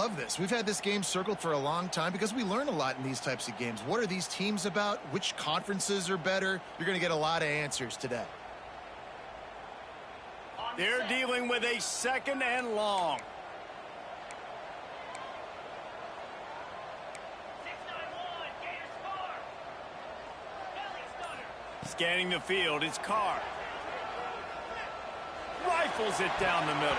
love this. We've had this game circled for a long time because we learn a lot in these types of games. What are these teams about? Which conferences are better? You're going to get a lot of answers today. They're dealing with a 2nd and long. Scanning the field, it's Carr. Rifles it down the middle.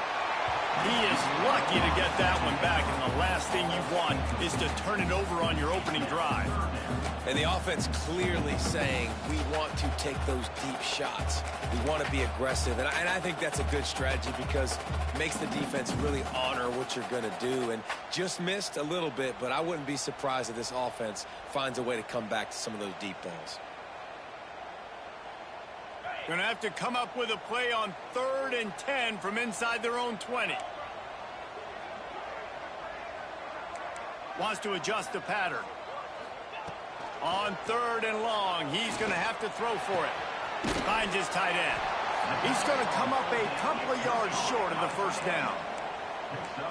He is lucky to get that one back, and the last thing you want is to turn it over on your opening drive. And the offense clearly saying, we want to take those deep shots. We want to be aggressive, and I think that's a good strategy because it makes the defense really honor what you're going to do. And just missed a little bit, but I wouldn't be surprised if this offense finds a way to come back to some of those deep balls. Going to have to come up with a play on 3rd and 10 from inside their own 20. Wants to adjust the pattern. On 3rd and long, he's going to have to throw for it. Finds his tight end. He's going to come up a couple of yards short of the first down.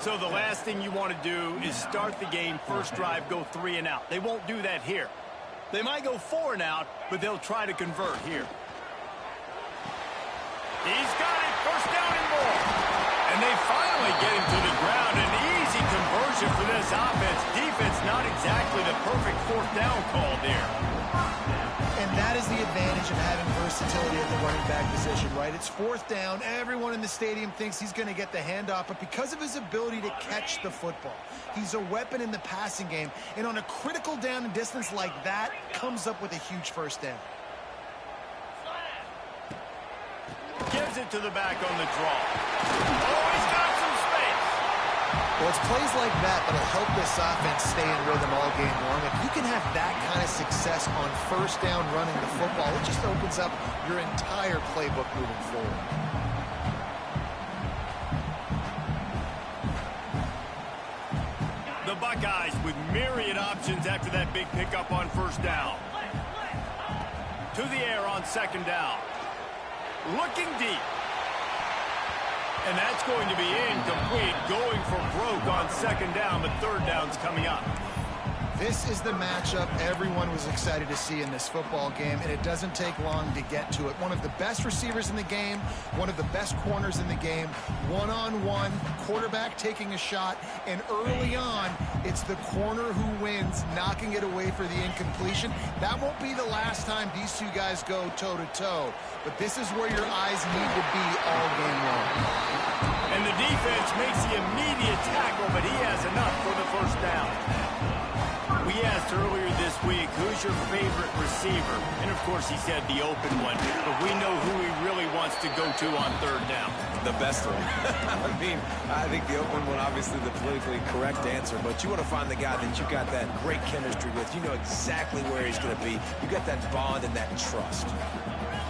So the last thing you want to do is start the game, first drive, go 3 and out. They won't do that here. They might go 4 and out, but they'll try to convert here. He's got it, first down and more. And they finally get him to the ground. An easy conversion for this offense. Defense not exactly the perfect 4th down call there. And that is the advantage of having versatility at the running back position, right? It's 4th down. Everyone in the stadium thinks he's going to get the handoff, but because of his ability to catch the football, he's a weapon in the passing game. And on a critical down and distance like that, comes up with a huge first down. Gives it to the back on the draw. Oh, he's got some space. Well, it's plays like that that'll help this offense stay in rhythm all game long. If you can have that kind of success on first down running the football, it just opens up your entire playbook moving forward. The Buckeyes with myriad options after that big pickup on first down. To the air on 2nd down. Looking deep. And that's going to be incomplete. Going for broke on 2nd down, but 3rd down's coming up. This is the matchup everyone was excited to see in this football game, and it doesn't take long to get to it. One of the best receivers in the game, one of the best corners in the game, one-on-one, quarterback taking a shot, and early on, it's the corner who wins, knocking it away for the incompletion. That won't be the last time these two guys go toe-to-toe, but this is where your eyes need to be all game long. And the defense makes the immediate tackle, but he has enough for the first down. We asked earlier this week, who's your favorite receiver? And, of course, he said the open one. But we know who he really wants to go to on 3rd down. The best one. I think the open one, obviously the politically correct answer, but you want to find the guy that you got that great chemistry with. You know exactly where he's going to be. You got that bond and that trust.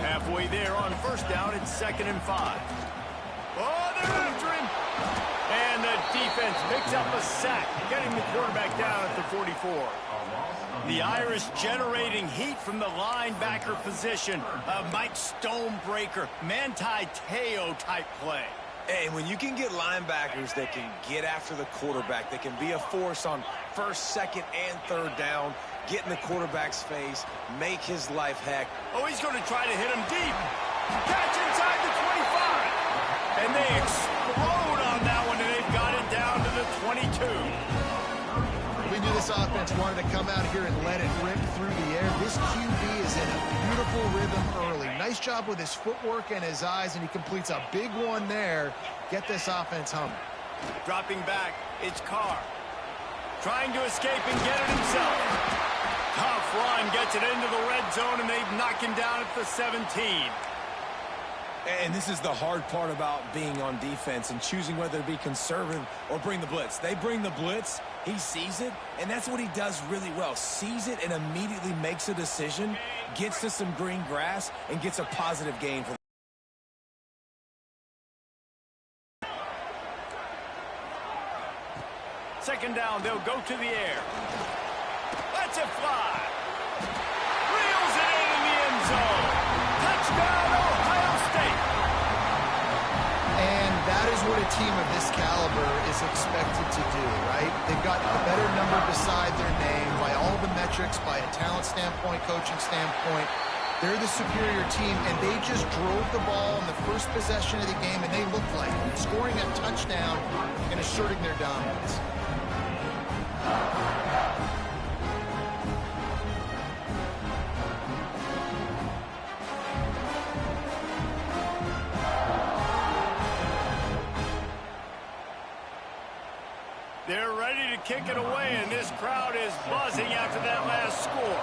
Halfway there on first down, it's 2nd and 5. Oh, they're after him. And the defense picks up a sack, getting the quarterback down at the 44. The Irish generating heat from the linebacker position. A Mike Stonebreaker, Manti Te'o type play. And when you can get linebackers that can get after the quarterback, that can be a force on 1st, 2nd, and 3rd down, get in the quarterback's face, make his life heck. Oh, he's going to try to hit him deep. Catch inside the 25. And they explode on that one, and they've got it down to the 22. We knew this offense wanted to come out here and let it rip through the air. This QB is in a beautiful rhythm early. Nice job with his footwork and his eyes, and he completes a big one there. Get this offense humming. Dropping back, it's Carr. Trying to escape and get it himself. Tough run, gets it into the red zone, and they've knocked him down at the 17. And this is the hard part about being on defense and choosing whether to be conservative or bring the blitz. They bring the blitz, he sees it, and that's what he does really well. Sees it and immediately makes a decision, gets to some green grass, and gets a positive gain for them. 2nd down, they'll go to the air. Let's it fly. Reels it in the end zone. Touchdown, Ohio State. And that is what a team of this caliber is expected to do, right? got a better number beside their name by all the metrics, by a talent standpoint, coaching standpoint. They're the superior team, and they just drove the ball in the first possession of the game, and they looked like it, scoring a touchdown and asserting their dominance. They're ready to kick it away, and this crowd is buzzing after that last score.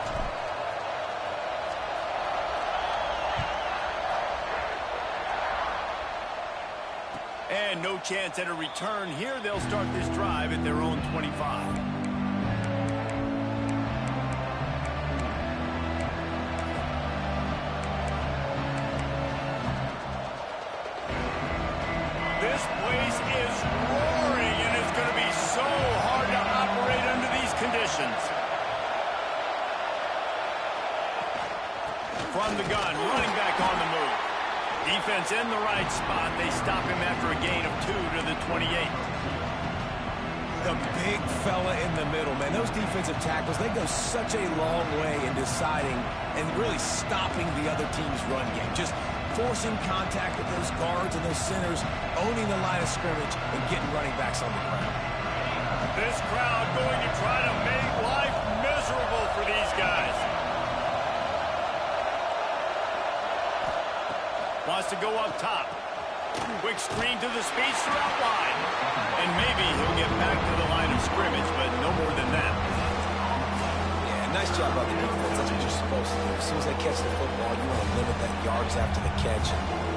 And no chance at a return here. They'll start this drive at their own 25. This place is roaring, and it's going to be so hard to operate under these conditions. From the gun, running back on the move. Defense in the right spot. They stop him after a gain of 2 to the 28. The big fella in the middle, man. Those defensive tackles, they go such a long way in deciding and really stopping the other team's run game. Just forcing contact with those guards and those centers, owning the line of scrimmage, and getting running backs on the ground. This crowd going to try to make life miserable for these guys. Wants to go up top. Quick screen to the speedster out wide. And maybe he'll get back to the line of scrimmage, but no more than that. Yeah, nice job by the defense. That's what you're supposed to do. As soon as they catch the football, you want to limit that yards after the catch.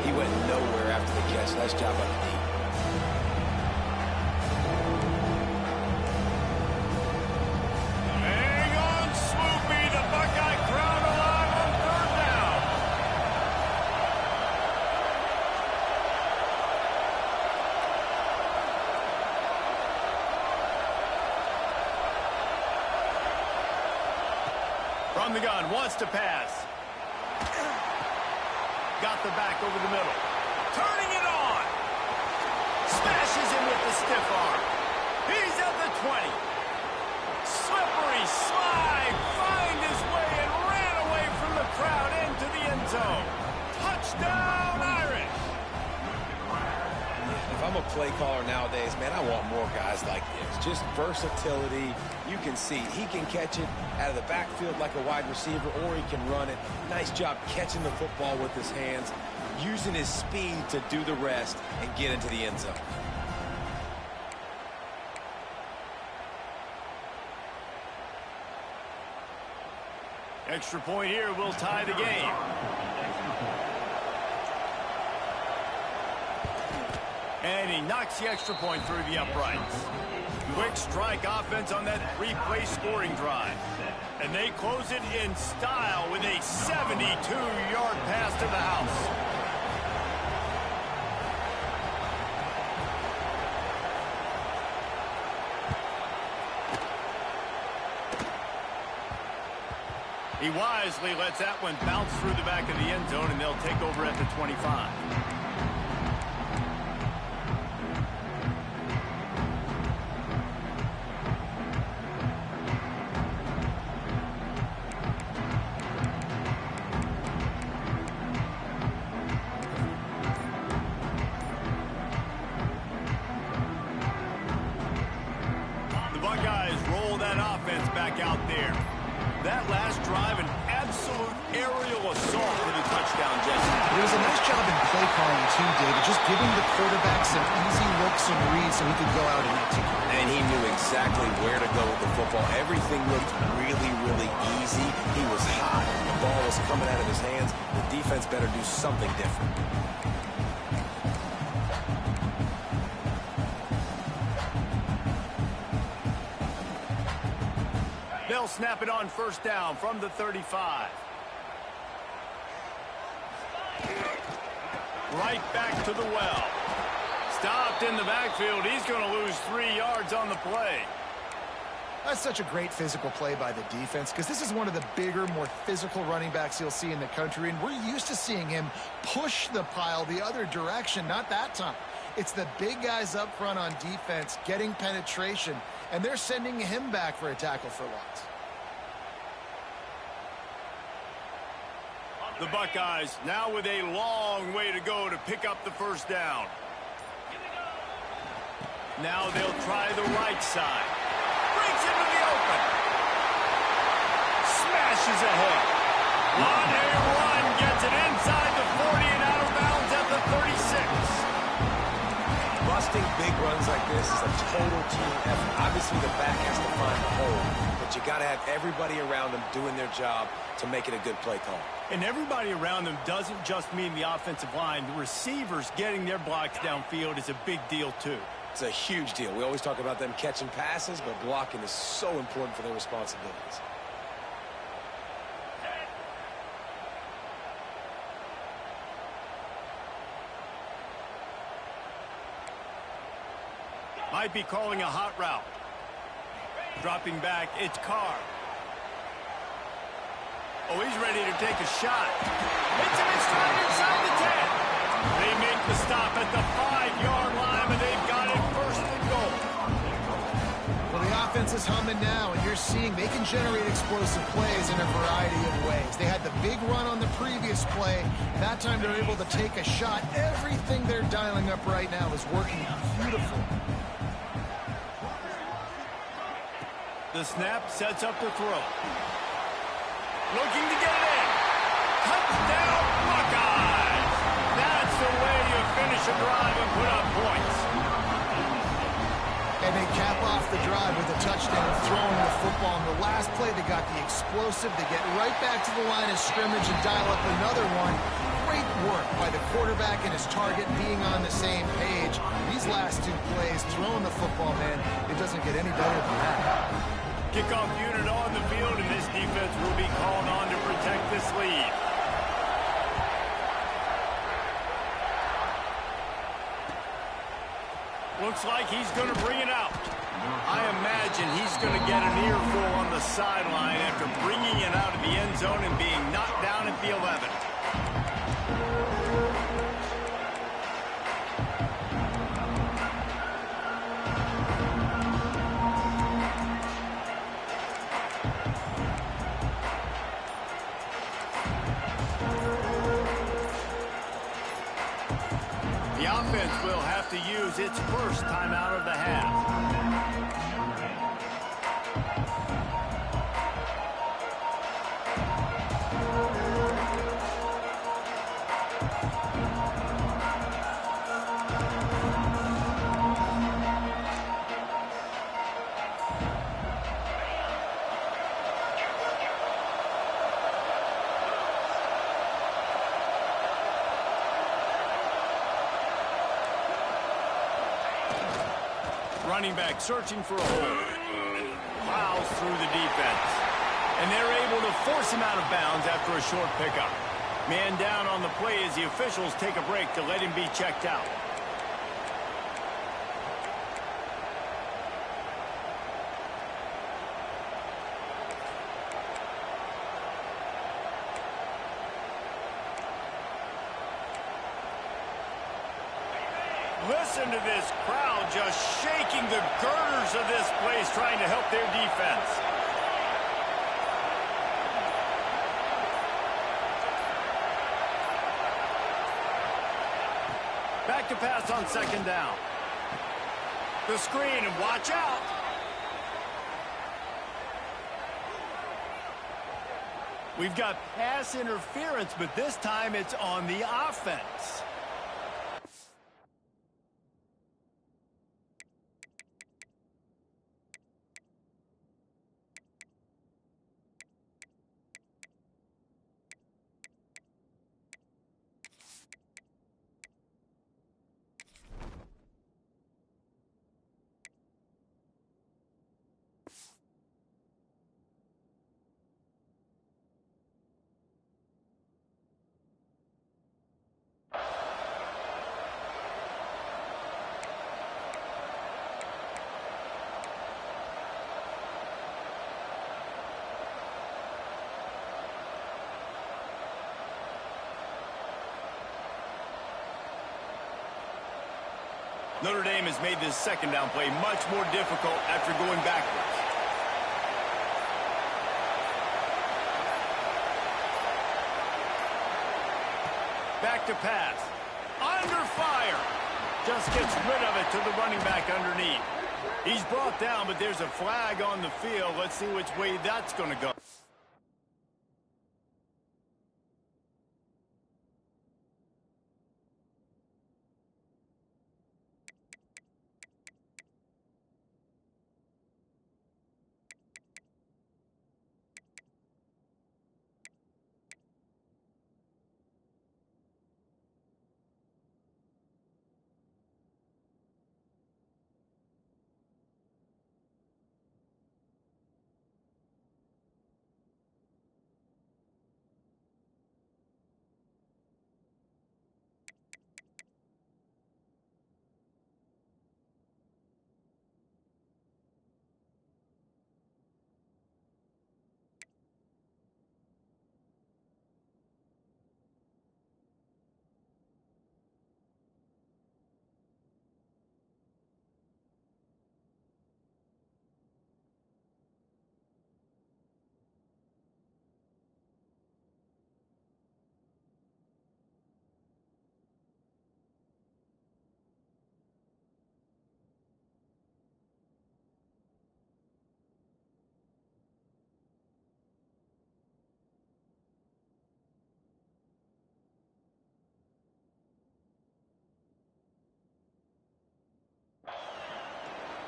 He went nowhere after the catch. Nice job by the D. Hang on, Swoopy. The Buckeye crowd alive on third down. From the gun, wants to pass. Got the back over the middle. Turning it on. Smashes him with the stiff arm. He's at the 20. Slippery slide. Find his way and ran away from the crowd into the end zone. Touchdown, Irish. If I'm a play caller nowadays, man, I want more guys like this. Just versatility. You can see he can catch it out of the backfield like a wide receiver, or he can run it. Nice job catching the football with his hands, using his speed to do the rest and get into the end zone. Extra point here will tie the game. And he knocks the extra point through the uprights. Quick strike offense on that replay scoring drive. And they close it in style with a 72-yard pass to the house. He wisely lets that one bounce through the back of the end zone, and they'll take over at the 25. The Buckeyes roll that offense back out there. That last drive, an absolute aerial assault for the touchdown, Jesse. There was a nice job in play calling, too, David, just giving the quarterback some easy looks and reads so he could go out and execute. And he knew exactly where to go with the football. Everything looked really, really easy. He was hot. The ball was coming out of his hands. The defense better do something different. They'll snap it on first down from the 35. Right back to the well. Stopped in the backfield. He's going to lose 3 yards on the play. That's such a great physical play by the defense because this is one of the bigger, more physical running backs you'll see in the country, and we're used to seeing him push the pile the other direction. Not that time. It's the big guys up front on defense getting penetration, and they're sending him back for a tackle for loss. The Buckeyes now with a long way to go to pick up the first down. Now they'll try the right side. Breaks into the open. Smashes ahead. On a run, gets it inside the 40 and out of bounds at the 36. Busting big runs like this is a total team effort. Obviously, the back has to find the hole, but you got to have everybody around them doing their job to make it a good play call. And everybody around them doesn't just mean the offensive line. The receivers getting their blocks downfield is a big deal, too. It's a huge deal. We always talk about them catching passes, but blocking is so important for their responsibilities. Might be calling a hot route. Dropping back, it's Carr. Oh, he's ready to take a shot. Hits him in stride inside the 10. They make the stop at the 5-yard line, and they've got it first and goal. Well, the offense is humming now, and you're seeing they can generate explosive plays in a variety of ways. They had the big run on the previous play. That time they're able to take a shot. Everything they're dialing up right now is working beautiful. The snap sets up the throw. Looking to get it in. Touchdown, Buckeyes! That's the way you finish a drive and put up points. And they cap off the drive with a touchdown, throwing the football. On the last play, they got the explosive to get right back to the line of scrimmage and dial up another one. Great work by the quarterback and his target being on the same page. These last two plays, throwing the football, man, it doesn't get any better than that. Kickoff unit on the field, and this defense will be called on to protect this lead. Looks like he's going to bring it out. I imagine he's going to get an earful on the sideline after bringing it out of the end zone and being knocked down at the 11. The offense will have to use its first timeout of the half. Running back searching for a hole. Plows through the defense. And they're able to force him out of bounds after a short pickup. Man down on the play as the officials take a break to let him be checked out. Listen to this crowd just shaking the girders of this place, trying to help their defense. Back to pass on second down. The screen, and watch out. We've got pass interference, but this time it's on the offense. Notre Dame has made this second down play much more difficult after going backwards. Back to pass. Under fire. Just gets rid of it to the running back underneath. He's brought down, but there's a flag on the field. Let's see which way that's going to go.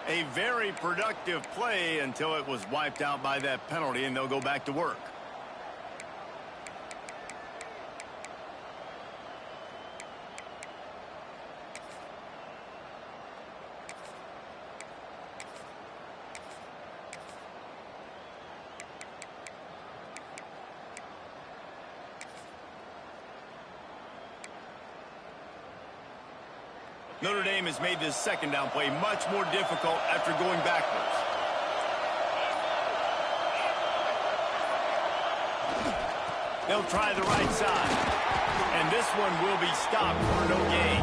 A very productive play until it was wiped out by that penalty, and they'll go back to work. Notre Dame has made this second down play much more difficult after going backwards. They'll try the right side. And this one will be stopped for no gain.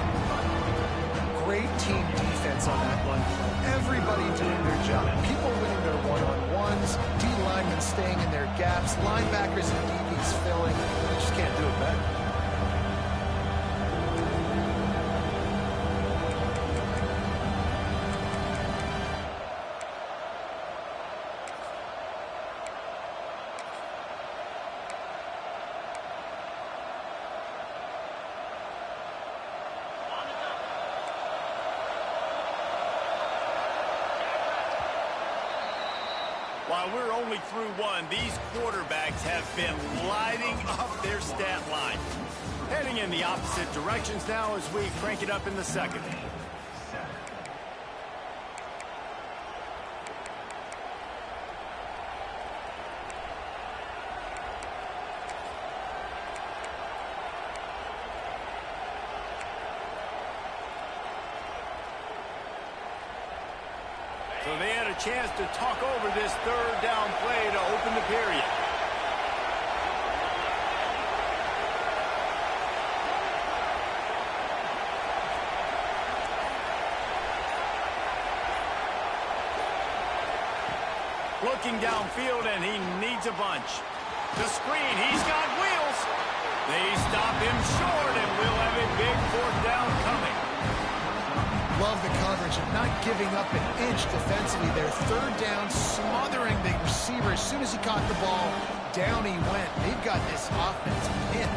Great team defense on that one. Everybody doing their job. People winning their one-on-ones, D-linemen staying in their gaps, linebackers and DBs filling. They just can't do it better. While we're only through one, these quarterbacks have been lighting up their stat line. Heading in the opposite directions now as we crank it up in the second. So they had a chance to talk over this third down play to open the period. Looking downfield, and he needs a bunch. The screen, he's got wheels. They stop him short, and we'll have a big fourth down coming. Love the coverage and not giving up an inch defensively there. Third down, smothering the receiver. As soon as he caught the ball, down he went. They've got this offense pinned.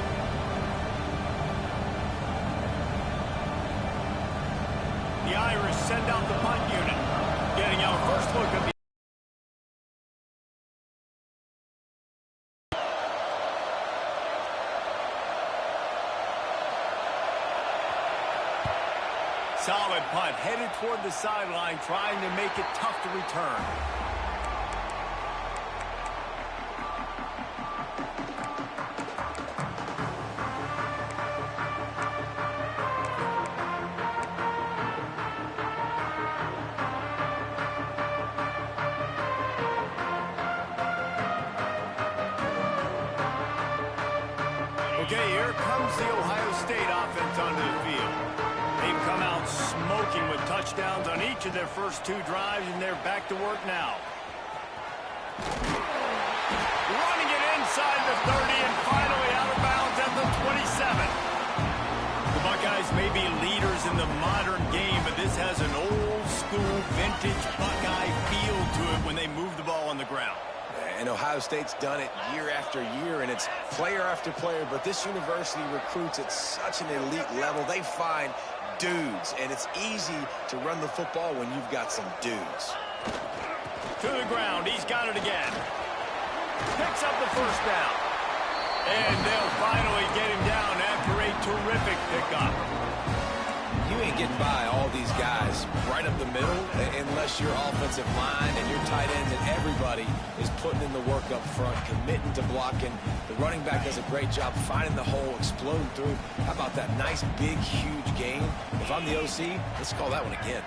The Irish send out the punt unit. Getting our first look at the solid punt, headed toward the sideline, trying to make it tough to return. Okay, here comes the Ohio State offense onto the field. They've come out smoking with touchdowns on each of their first 2 drives, and they're back to work now. Running it inside the 30 and finally out of bounds at the 27. The Buckeyes may be leaders in the modern game, but this has an old-school, vintage Buckeye feel to it when they move the ball on the ground. And Ohio State's done it year after year, and it's player after player, but this university recruits at such an elite level. They find dudes, and it's easy to run the football when you've got some dudes. To the ground, he's got it again. Picks up the first down. And they'll finally get him down after a terrific pickup. You ain't getting by all these guys right up the middle unless your offensive line and your tight ends and everybody is putting in the work up front, committing to blocking. The running back does a great job finding the hole, exploding through. How about that nice, big, huge gain? If I'm the OC, let's call that one again.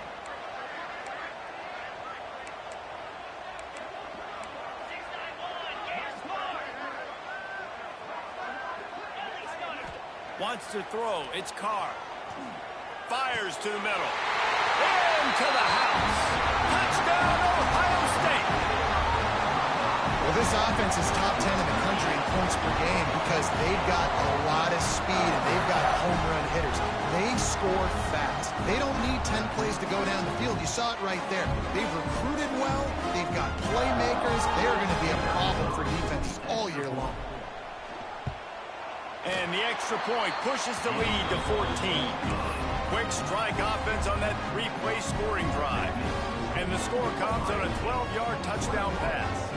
Wants to throw. It's Carr. Fires to the middle. Into the house. Touchdown, Ohio State. Well, this offense is top 10 in the country in points per game because they've got a lot of speed and they've got home run hitters. They score fast. They don't need 10 plays to go down the field. You saw it right there. They've recruited well. They've got playmakers. They're going to be a problem for defenses all year long. And the extra point pushes the lead to 14. Quick strike offense on that 3-play scoring drive. And the score comes on a 12-yard touchdown pass.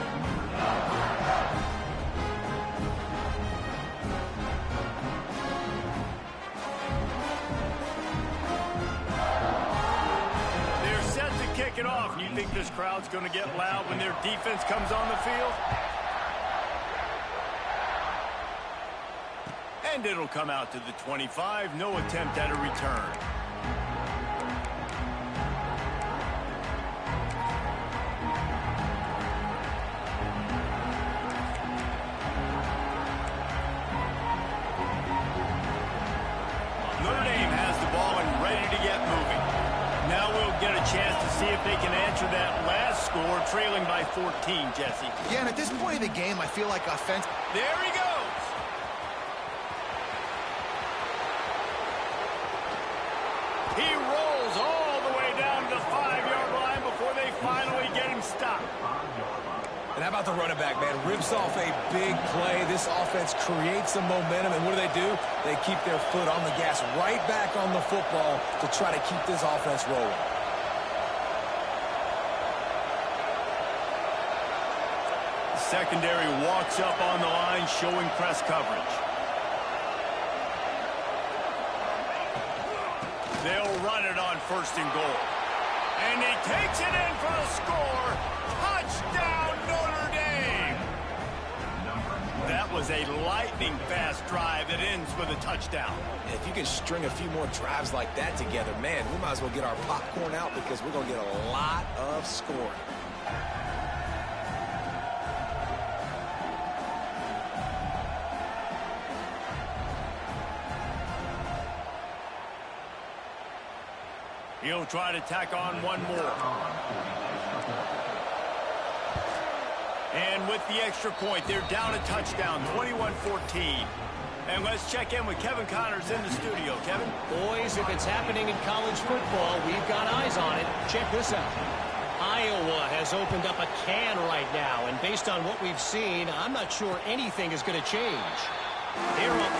They're set to kick it off. You think this crowd's going to get loud when their defense comes on the field? And it'll come out to the 25. No attempt at a return. Notre Dame has the ball and ready to get moving. Now we'll get a chance to see if they can answer that last score, trailing by 14, Jesse. Yeah, and at this point of the game, I feel like offense. There he goes. He rolls all the way down to the 5-yard line before they finally get him stopped. And how about the running back, man? Rips off a big play. This offense creates some momentum, and what do? They keep their foot on the gas, right back on the football to try to keep this offense rolling. The secondary walks up on the line, showing press coverage. They'll run it on 1st and goal. And he takes it in for the score. Touchdown, Notre Dame. That was a lightning-fast drive that ends with a touchdown. If you can string a few more drives like that together, man, we might as well get our popcorn out because we're going to get a lot of scoring. He'll try to tack on one more. And with the extra point, they're down a touchdown, 21-14. And let's check in with Kevin Connors in the studio. Kevin? Boys, if it's happening in college football, we've got eyes on it. Check this out. Iowa has opened up a can right now, and based on what we've seen, I'm not sure anything is going to change. They're up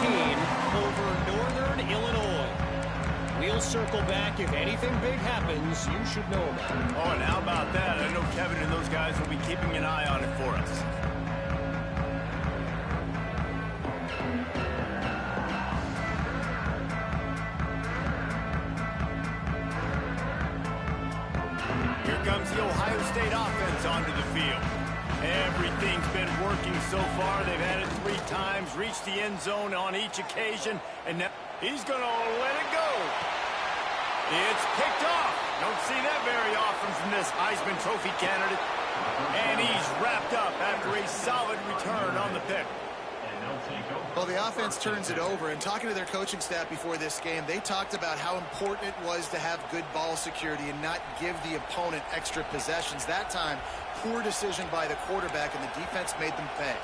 14 over Northern Illinois. We'll circle back. If anything big happens, you should know about it. Oh, and how about that? I know Kevin and those guys will be keeping an eye on it for us. Here comes the Ohio State offense onto the field. Everything's been working so far. They've had it 3 times, reached the end zone on each occasion, and now he's going to let it go. It's picked off. Don't see that very often from this Heisman Trophy candidate. And he's wrapped up after a solid return on the pick. Well, the offense turns it over, and talking to their coaching staff before this game, they talked about how important it was to have good ball security and not give the opponent extra possessions. That time, poor decision by the quarterback, and the defense made them pay.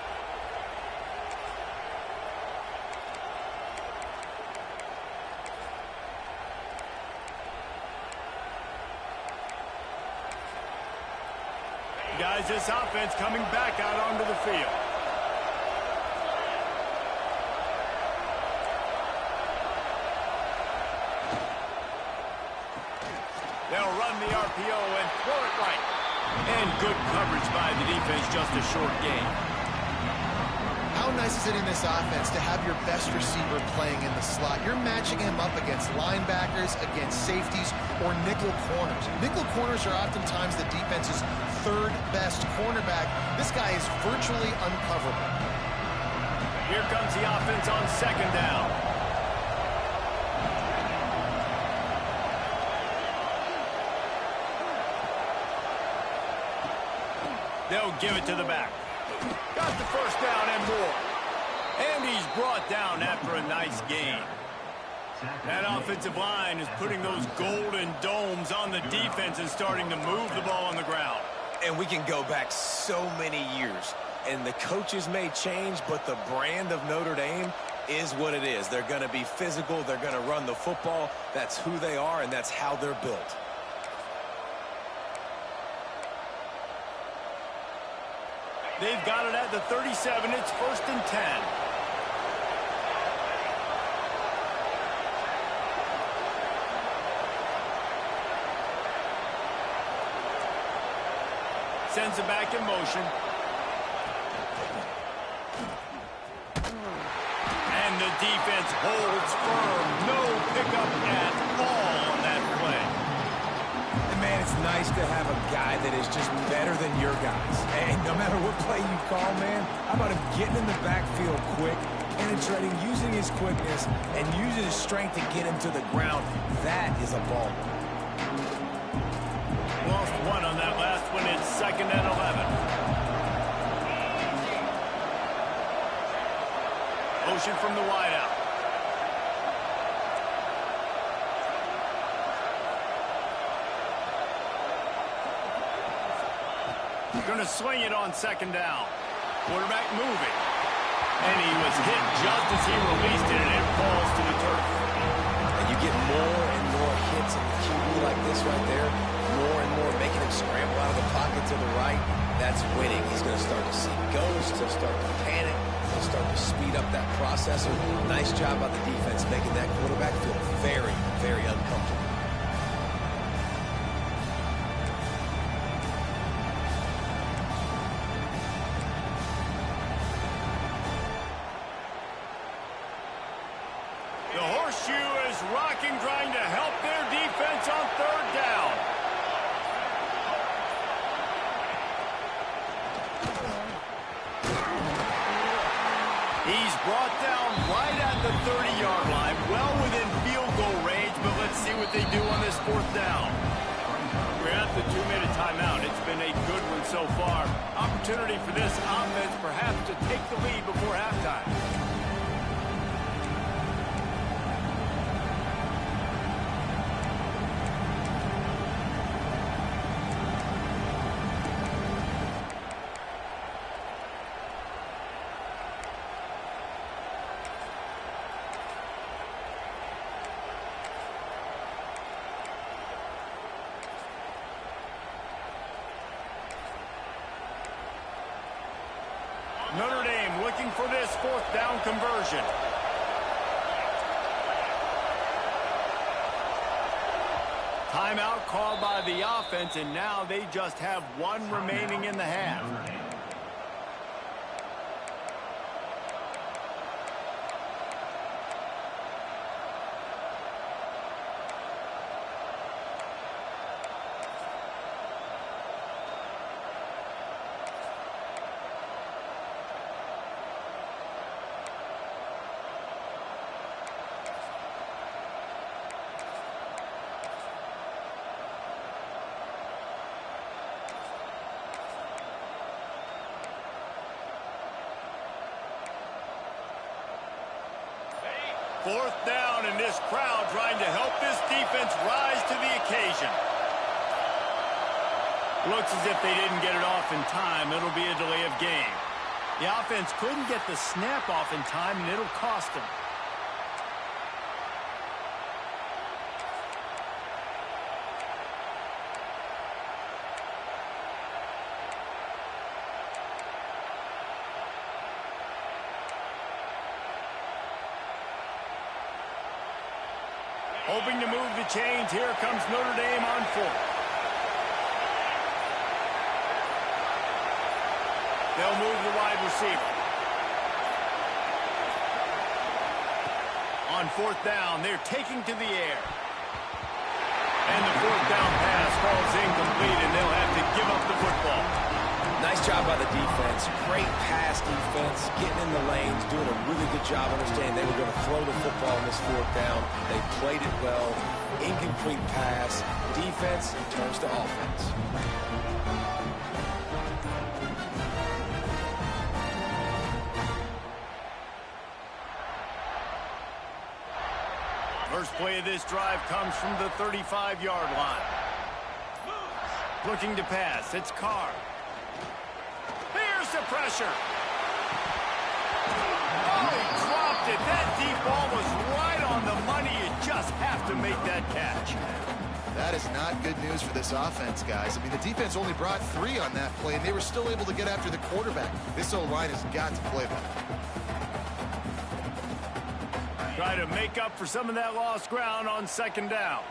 Guys, this offense coming back out onto the field. They'll run the RPO and throw it right. And good coverage by the defense, just a short gain. How nice is it in this offense to have your best receiver playing in the slot? You're matching him up against linebackers, against safeties, or nickel corners. Nickel corners are oftentimes the defense's third best cornerback. This guy is virtually uncoverable. Here comes the offense on second down. They'll give it to the back. Got the first down and more. And he's brought down after a nice gain. That offensive line is putting those golden domes on the defense and starting to move the ball on the ground. And we can go back so many years. And the coaches may change, but the brand of Notre Dame is what it is. They're going to be physical. They're going to run the football. That's who they are, and that's how they're built. They've got it at the 37. It's 1st and 10. Sends it back in motion. And the defense holds firm. No pickup at all on that play. And man, it's nice to have a guy that is just better than your guys. And no matter what play you call, man, how about him getting in the backfield quick, penetrating, using his quickness, and using his strength to get him to the ground. That is a ball. Lost one on that last one. It's 2nd and 11. Motion from the wideout. Going to swing it on 2nd down. Quarterback moving. And he was hit just as he released it, and it falls to the turf. And you get more and more hits in the QB like this right there. More and more making him scramble out of the pocket to the right. That's winning. He's going to start to see ghosts. He'll start to panic. He'll start to speed up that processor. Nice job by the defense making that quarterback feel very, very uncomfortable. The horseshoe is rocking, trying to help their defense on 3rd down. He's brought down right at the 30-yard line, well within field goal range, but let's see what they do on this 4th down. We're at the 2-minute timeout. It's been a good one so far. Opportunity for this offense perhaps to take the lead before halftime. Notre Dame looking for this 4th down conversion. Timeout called by the offense, and now they just have one remaining in the half. Fourth down, and this crowd trying to help this defense rise to the occasion. Looks as if they didn't get it off in time. It'll be a delay of game. The offense couldn't get the snap off in time, and it'll cost them. Hoping to move the chains. Here comes Notre Dame on fourth. They'll move the wide receiver. On fourth down, they're taking to the air. And the fourth down pass falls incomplete, and they'll have to give up the football. Nice job by the defense. Great pass defense, getting in the lanes, doing a really good job understanding they were going to throw the football in this fourth down. They played it well. Incomplete pass. Defense turns to offense. First play of this drive comes from the 35-yard line. Looking to pass. It's Carr. Here's the pressure. Oh, he dropped it. That deep ball was right on the money. You just have to make that catch. That is not good news for this offense, guys. I mean, the defense only brought 3 on that play, and they were still able to get after the quarterback. This O-line has got to play better. Try to make up for some of that lost ground on second down.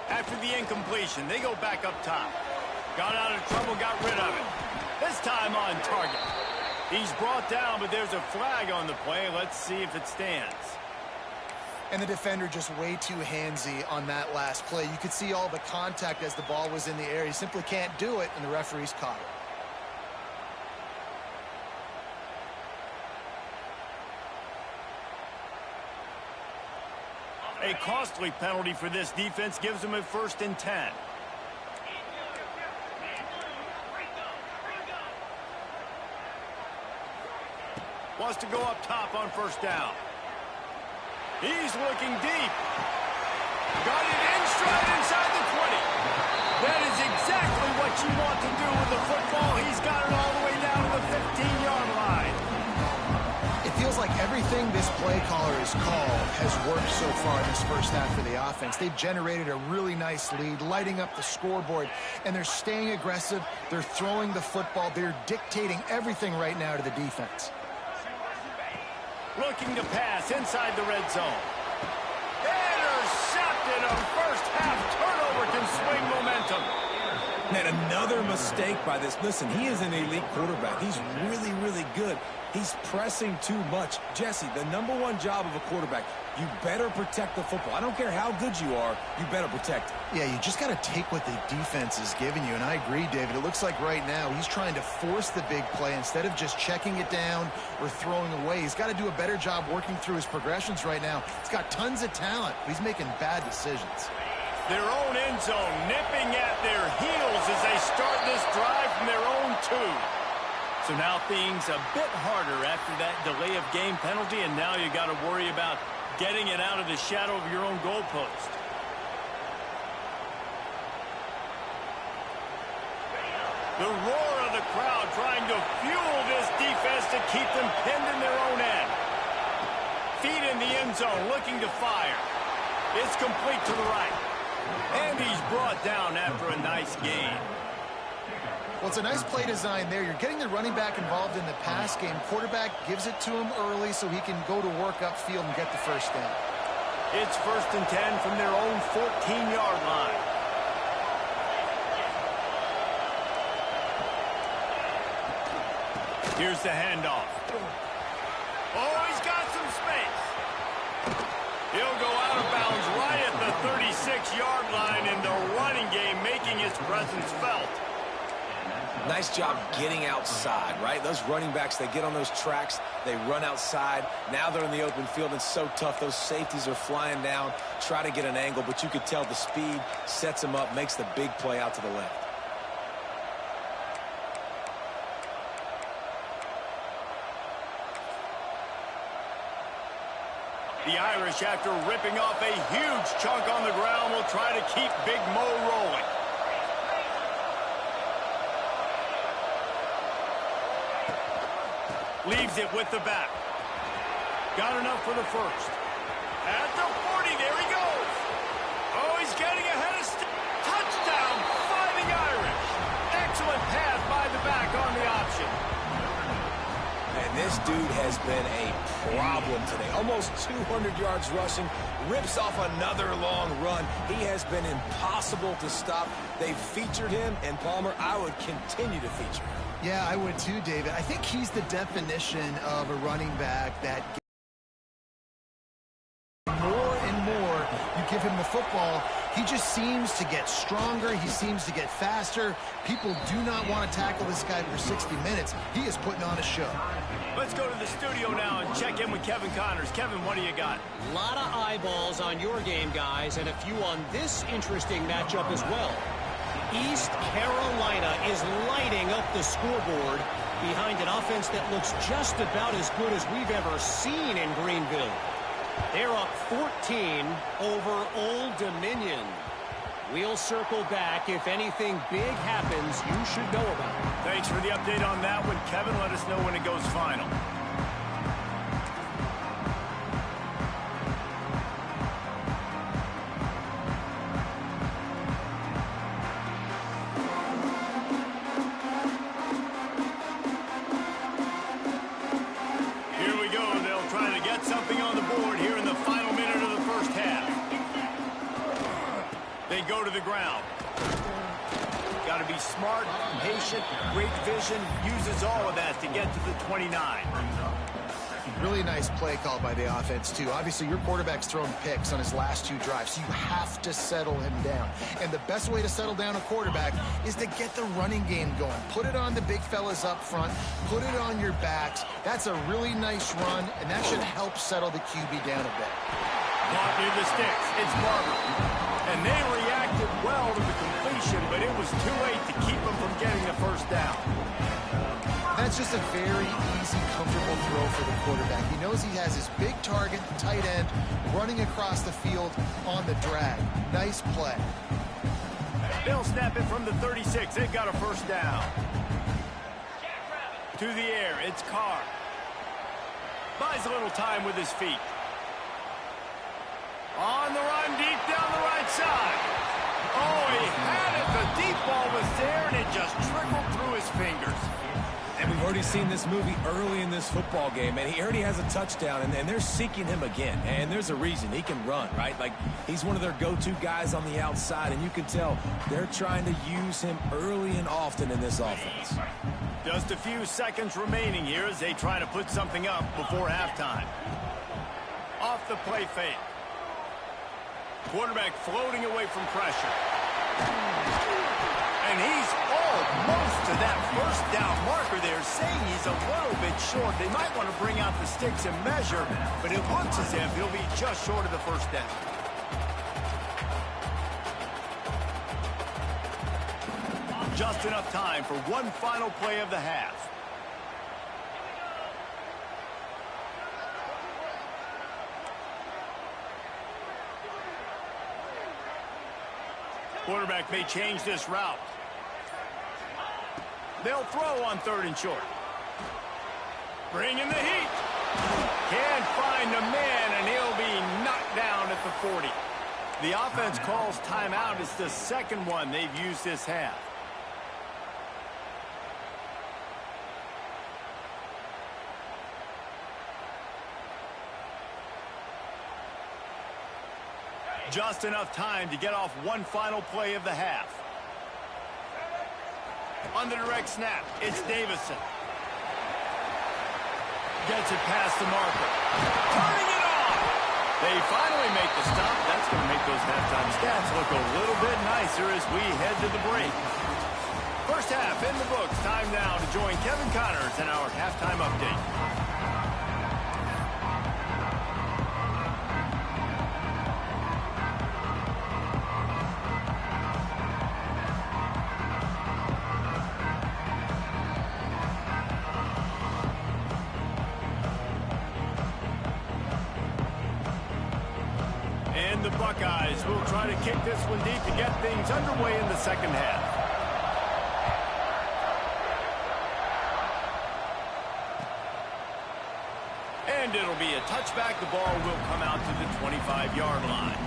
After the incompletion, they go back up top. Got out of trouble, got rid of it. This time on target. He's brought down, but there's a flag on the play. Let's see if it stands. And the defender just way too handsy on that last play. You could see all the contact as the ball was in the air. He simply can't do it, and the referee's caught it. A costly penalty for this defense gives them a 1st and 10. Wants to go up top on first down. He's looking deep. Got it in stride inside the 20. That is exactly what you want to do with the football. He's got it all the way down to the 15-yard line. It feels like everything this play caller has called has worked so far in this first half for the offense. They've generated a really nice lead, lighting up the scoreboard, and they're staying aggressive. They're throwing the football. They're dictating everything right now to the defense. Looking to pass inside the red zone. Intercepted. A first half turnover can swing momentum. And another mistake by this. Listen, he is an elite quarterback. He's really, really good. He's pressing too much. Jesse, the #1 job of a quarterback, you better protect the football. I don't care how good you are, you better protect it. Yeah, you just got to take what the defense is giving you, and I agree, David. It looks like right now he's trying to force the big play instead of just checking it down or throwing away. He's got to do a better job working through his progressions right now. He's got tons of talent, but he's making bad decisions. Their own end zone nipping at their heels as they start this drive from their own 2. So now things a bit harder after that delay of game penalty, and now you got to worry about getting it out of the shadow of your own goalpost. The roar of the crowd trying to fuel this defense to keep them pinned in their own end. Feet in the end zone looking to fire. It's complete to the right. And he's brought down after a nice gain. Well, it's a nice play design there. You're getting the running back involved in the pass game. Quarterback gives it to him early so he can go to work upfield and get the first down. It's 1st and 10 from their own 14-yard line. Here's the handoff. Oh, he's got some space. He'll go out of bounds right at the 36-yard line in the running game, making his presence felt. Nice job getting outside, right? Those running backs, they get on those tracks, they run outside. Now they're in the open field. It's so tough. Those safeties are flying down, try to get an angle, but you could tell the speed sets them up, makes the big play out to the left. The Irish, after ripping off a huge chunk on the ground, will try to keep Big Mo rolling. Leaves it with the back. Got enough for the first. At the 40, there he goes. Oh, he's getting ahead of touchdown, Fighting Irish. Excellent pass by the back on the option. And this dude has been a problem today. Almost 200 yards rushing, rips off another long run. He has been impossible to stop. They've featured him, and Palmer, I would continue to feature him. Yeah, I would too, David. I think he's the definition of a running back that more and more you give him the football, he just seems to get stronger. He seems to get faster. People do not want to tackle this guy for 60 minutes. He is putting on a show. Let's go to the studio now and check in with Kevin Connors. Kevin, what do you got? A lot of eyeballs on your game, guys, and a few on this interesting matchup as well. East Carolina is lighting up the scoreboard behind an offense that looks just about as good as we've ever seen in Greenville. They're up 14 over Old Dominion. We'll circle back. If anything big happens, you should know about it. Thanks for the update on that one, Kevin. Let us know when it goes final. Here we go. They'll try to get something on the board here in the final minute of the first half. They go to the ground. Got to be smart, patient, great vision, uses all of that to get to the 29. Really nice play call by the offense, too. Obviously, your quarterback's thrown picks on his last two drives, so you have to settle him down. And the best way to settle down a quarterback is to get the running game going. Put it on the big fellas up front. Put it on your backs. That's a really nice run, and that should help settle the QB down a bit. Caught near the sticks. It's Barber. And they reacted well to the completion, but it was too late to keep them from getting the first down. That's just a very easy, comfortable throw for the quarterback. He knows he has his big target, the tight end, running across the field on the drag. Nice play. They'll snap it from the 36. They've got a first down. To the air, it's Carr. Buys a little time with his feet. On the run, deep down the right side. Oh, he had it. The deep ball was there, and it just trickled through his fingers. And we've already seen this movie early in this football game, and he already has a touchdown, and they're seeking him again. And there's a reason. He can run, right? Like, he's one of their go-to guys on the outside, and you can tell they're trying to use him early and often in this offense. Just a few seconds remaining here as they try to put something up before halftime. Off the play fake. Quarterback floating away from pressure. And he's almost to that first down marker there, saying he's a little bit short. They might want to bring out the sticks and measure, but it looks as if he'll be just short of the first down. Just enough time for one final play of the half. Quarterback may change this route. They'll throw on 3rd and short. Bringing the heat. Can't find a man, and he'll be knocked down at the 40. The offense calls timeout. It's the second one they've used this half. Just enough time to get off one final play of the half. On the direct snap, it's Davison. Gets it past the marker. Turning it off! They finally make the stop. That's going to make those halftime stats look a little bit nicer as we head to the break. First half in the books. Time now to join Kevin Connors in our halftime update. the Buckeyes will try to kick this one deep to get things underway in the second half. And it'll be a touchback. The ball will come out to the 25-yard line.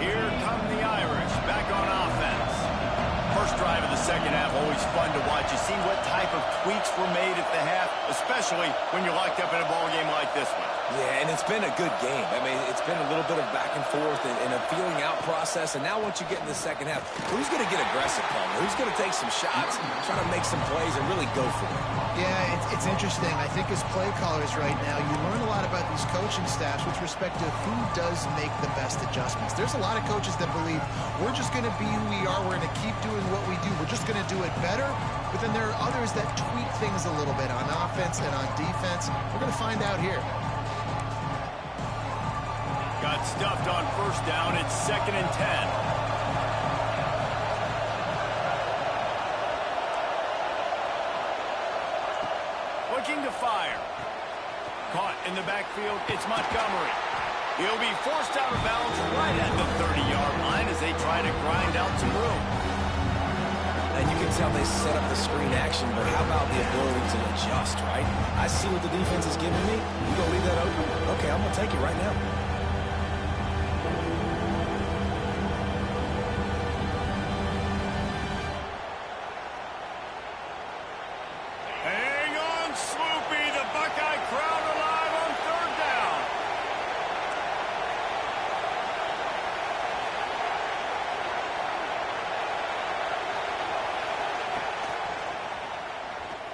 Here come the Irish back on offense. First drive of the second half, always fun to watch. You see what type of tweaks were made at the half, especially when you're locked up in a ball game like this one. Yeah, and it's been a good game. I mean, it's been a little bit of back and forth and a feeling out process. And now once you get in the second half, who's going to get aggressive, Palmer? Who's going to take some shots, try to make some plays, and really go for it? Yeah, it's interesting. I think as play callers right now, you learn a lot about these coaching staffs with respect to who does make the best adjustments. There's a lot of coaches that believe we're just going to be who we are. We're going to keep doing what we do. We're just going to do it better. But then there are others that tweak things a little bit on offense and on defense. We're going to find out here. Got stuffed on first down. It's 2nd and 10. Looking to fire. Caught in the backfield. It's Montgomery. He'll be forced out of bounds right at the 30-yard line as they try to grind out some room. And you can tell they set up the screen action, but how about the ability to adjust, right? I see what the defense is giving me. You gonna leave that open? Okay, I'm gonna take it right now. Hang on, Swoopy. The Buckeye crowd alive on 3rd down.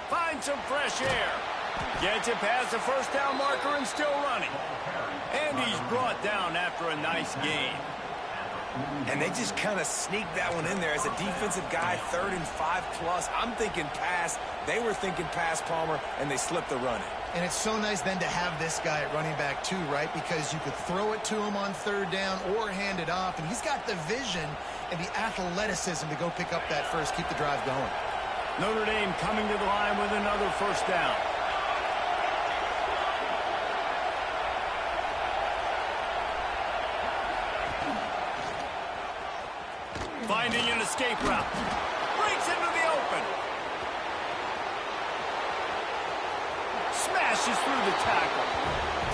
Find some fresh air. Gets it past the first down marker and still running. And he's brought down after a nice gain. And they just kind of sneaked that one in there as a defensive guy, 3rd and 5+. I'm thinking pass. They were thinking pass, Palmer, and they slipped the run in. And it's so nice then to have this guy at running back too, right? Because you could throw it to him on 3rd down or hand it off. And he's got the vision and the athleticism to go pick up that first, keep the drive going. Notre Dame coming to the line with another first down. Finding an escape route. Breaks into the open. Smashes through the tackle.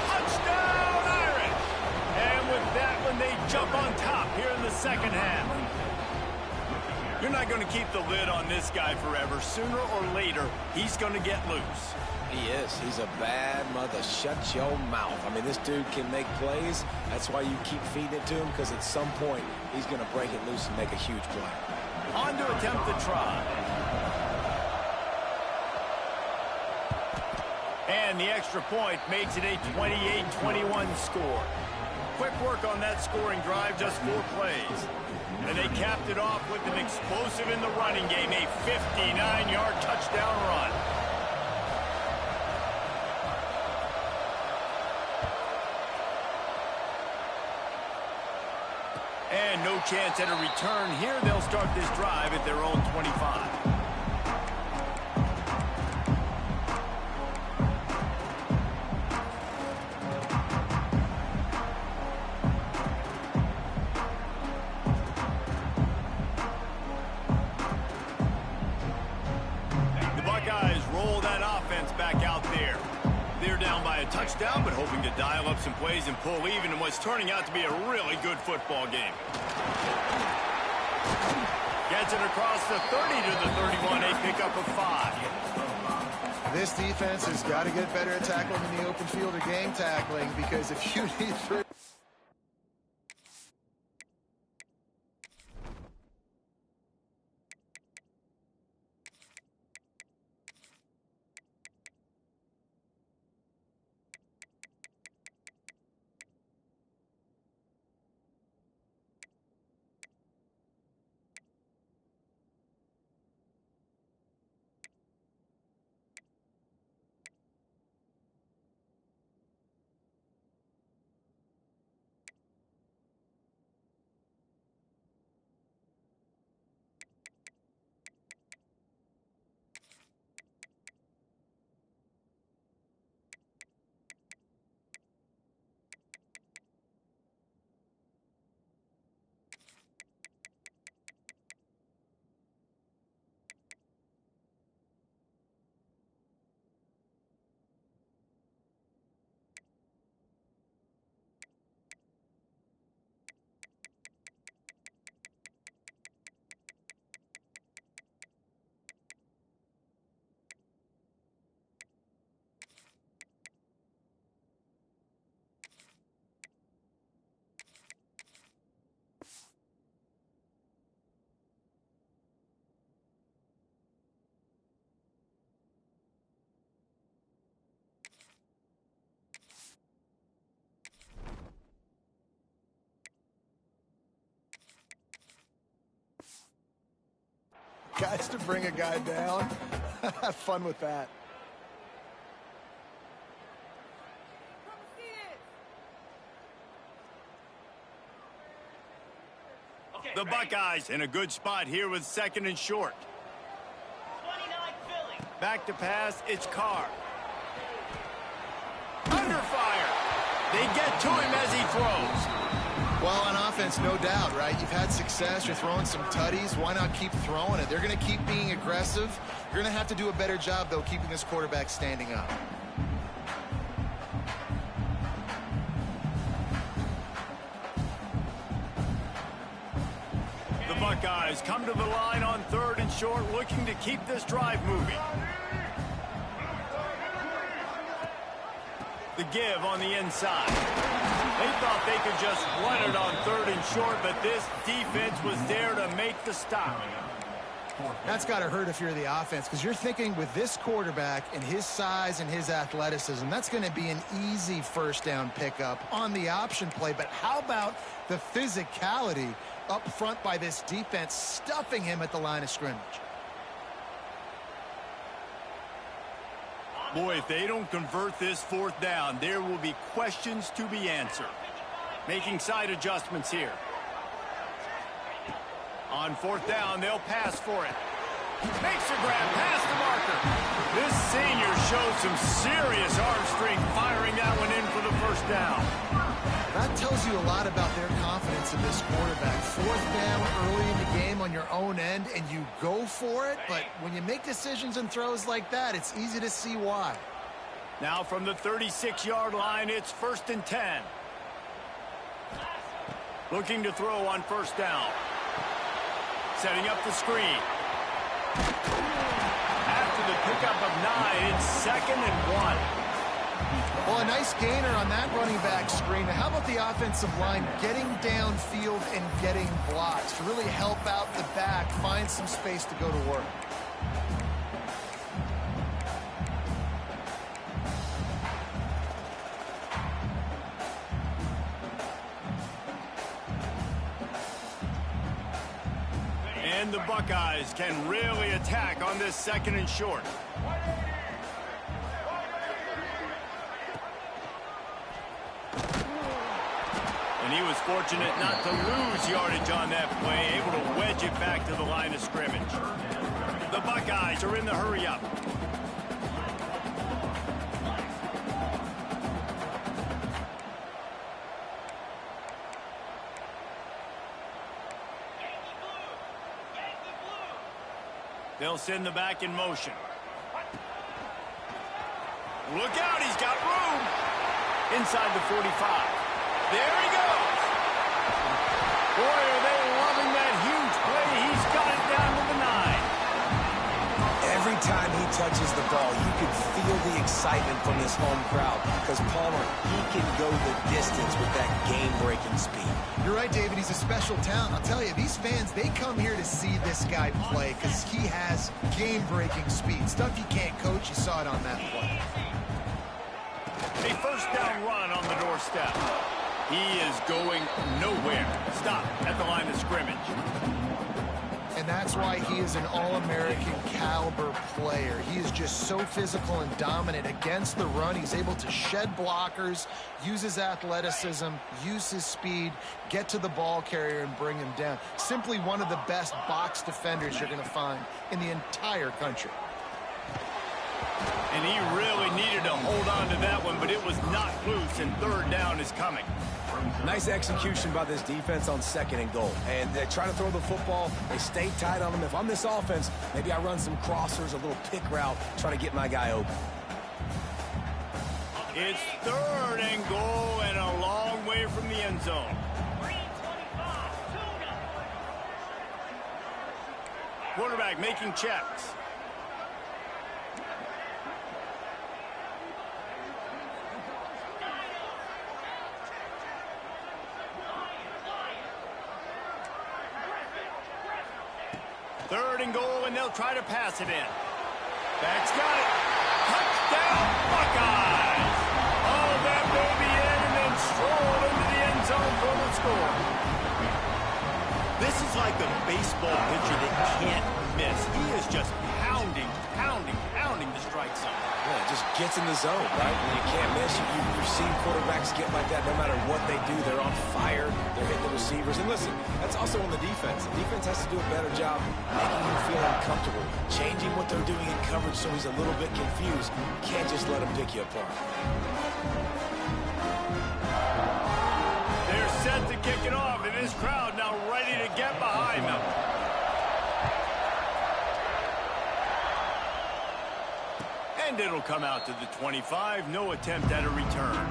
Touchdown, Irish! And with that one, they jump on top here in the second half. You're not going to keep the lid on this guy forever. Sooner or later, he's going to get loose. He is. He's a bad mother. Shut your mouth. I mean, this dude can make plays. That's why you keep feeding it to him, because at some point, he's going to break it loose and make a huge play. On to attempt the try. And the extra point makes it a 28-21 score. Quick work on that scoring drive, just 4 plays. And they capped it off with an explosive in the running game, a 59-yard touchdown run. And no chance at a return here. They'll start this drive at their own 25. The Buckeyes roll that offense back out there. They're down by a touchdown, but hoping to dial up some plays and pull even in what's turning out to be a really good football game. Gets it across the 30 to the 31, a pickup of 5. This defense has got to get better at tackling in the open field or game tackling, because if you need 3... Guys to bring a guy down. Have fun with that. The Buckeyes in a good spot here with 2nd and short. Back to pass, it's Carr. Under fire. They get to him as he throws. Well, on offense, no doubt, right? You've had success. You're throwing some tutties. Why not keep throwing it? They're going to keep being aggressive. You're going to have to do a better job, though, keeping this quarterback standing up. The Buckeyes come to the line on 3rd and short, looking to keep this drive moving. The give on the inside. They thought they could just run it on 3rd and short, but this defense was there to make the stop. That's got to hurt if you're the offense, because you're thinking with this quarterback and his size and his athleticism, that's going to be an easy 1st down pickup on the option play. But how about the physicality up front by this defense, stuffing him at the line of scrimmage? Boy, if they don't convert this 4th down, there will be questions to be answered. Making side adjustments here. On 4th down, they'll pass for it. Makes a grab, past the marker. This senior shows some serious arm strength, firing that one in for the 1st down. That tells you a lot about their confidence in this quarterback. 4th down early in the game on your own end, and you go for it. But when you make decisions and throws like that, it's easy to see why. Now from the 36-yard line, it's 1st and 10. Looking to throw on 1st down. Setting up the screen. After the pickup of 9, it's 2nd and 1. Well, a nice gainer on that running back screen. Now, how about the offensive line getting downfield and getting blocks to really help out the back, find some space to go to work? And the Buckeyes can really attack on this 2nd and short. And he was fortunate not to lose yardage on that play, able to wedge it back to the line of scrimmage. The Buckeyes are in the hurry-up. They'll send the back in motion. Look out, he's got room. Inside the 45. There he goes. Boy, are they loving that huge play. He's got it down to the 9. Every time he touches the ball, you can feel the excitement from this home crowd because Palmer, he can go the distance with that game-breaking speed. You're right, David. He's a special talent. I'll tell you, these fans, they come here to see this guy play because he has game-breaking speed. Stuff you can't coach. You saw it on that play. A 1st down run on the doorstep. He is going nowhere. Stop at the line of scrimmage. And that's why he is an All-American caliber player. He is just so physical and dominant against the run. He's able to shed blockers, use his athleticism, use his speed, get to the ball carrier and bring him down. Simply one of the best box defenders you're going to find in the entire country. And he really needed to hold on to that one, but it was not loose, and 3rd down is coming. Nice execution by this defense on 2nd and goal. And they try to throw the football. They stay tight on them. If I'm this offense, maybe I run some crossers, a little pick route, trying to get my guy open. It's 3rd and goal and a long way from the end zone. Quarterback making checks. Third and goal, and they'll try to pass it in. Back's got it. Touchdown, Buckeyes! Oh, that baby in and then stroll into the end zone for the score. This is like a baseball pitcher that can't miss. He is just pounding the strike zone. Yeah, it just gets in the zone, right? When you can't miss, you've seen quarterbacks get like that no matter what they do. They're on fire. They're hitting the receivers. And listen, that's also on the defense. The defense has to do a better job making him feel uncomfortable, changing what they're doing in coverage so he's a little bit confused. You can't just let him pick you apart. They're set to kick it off, and this crowd now ready to get behind them. And it'll come out to the 25. No attempt at a return.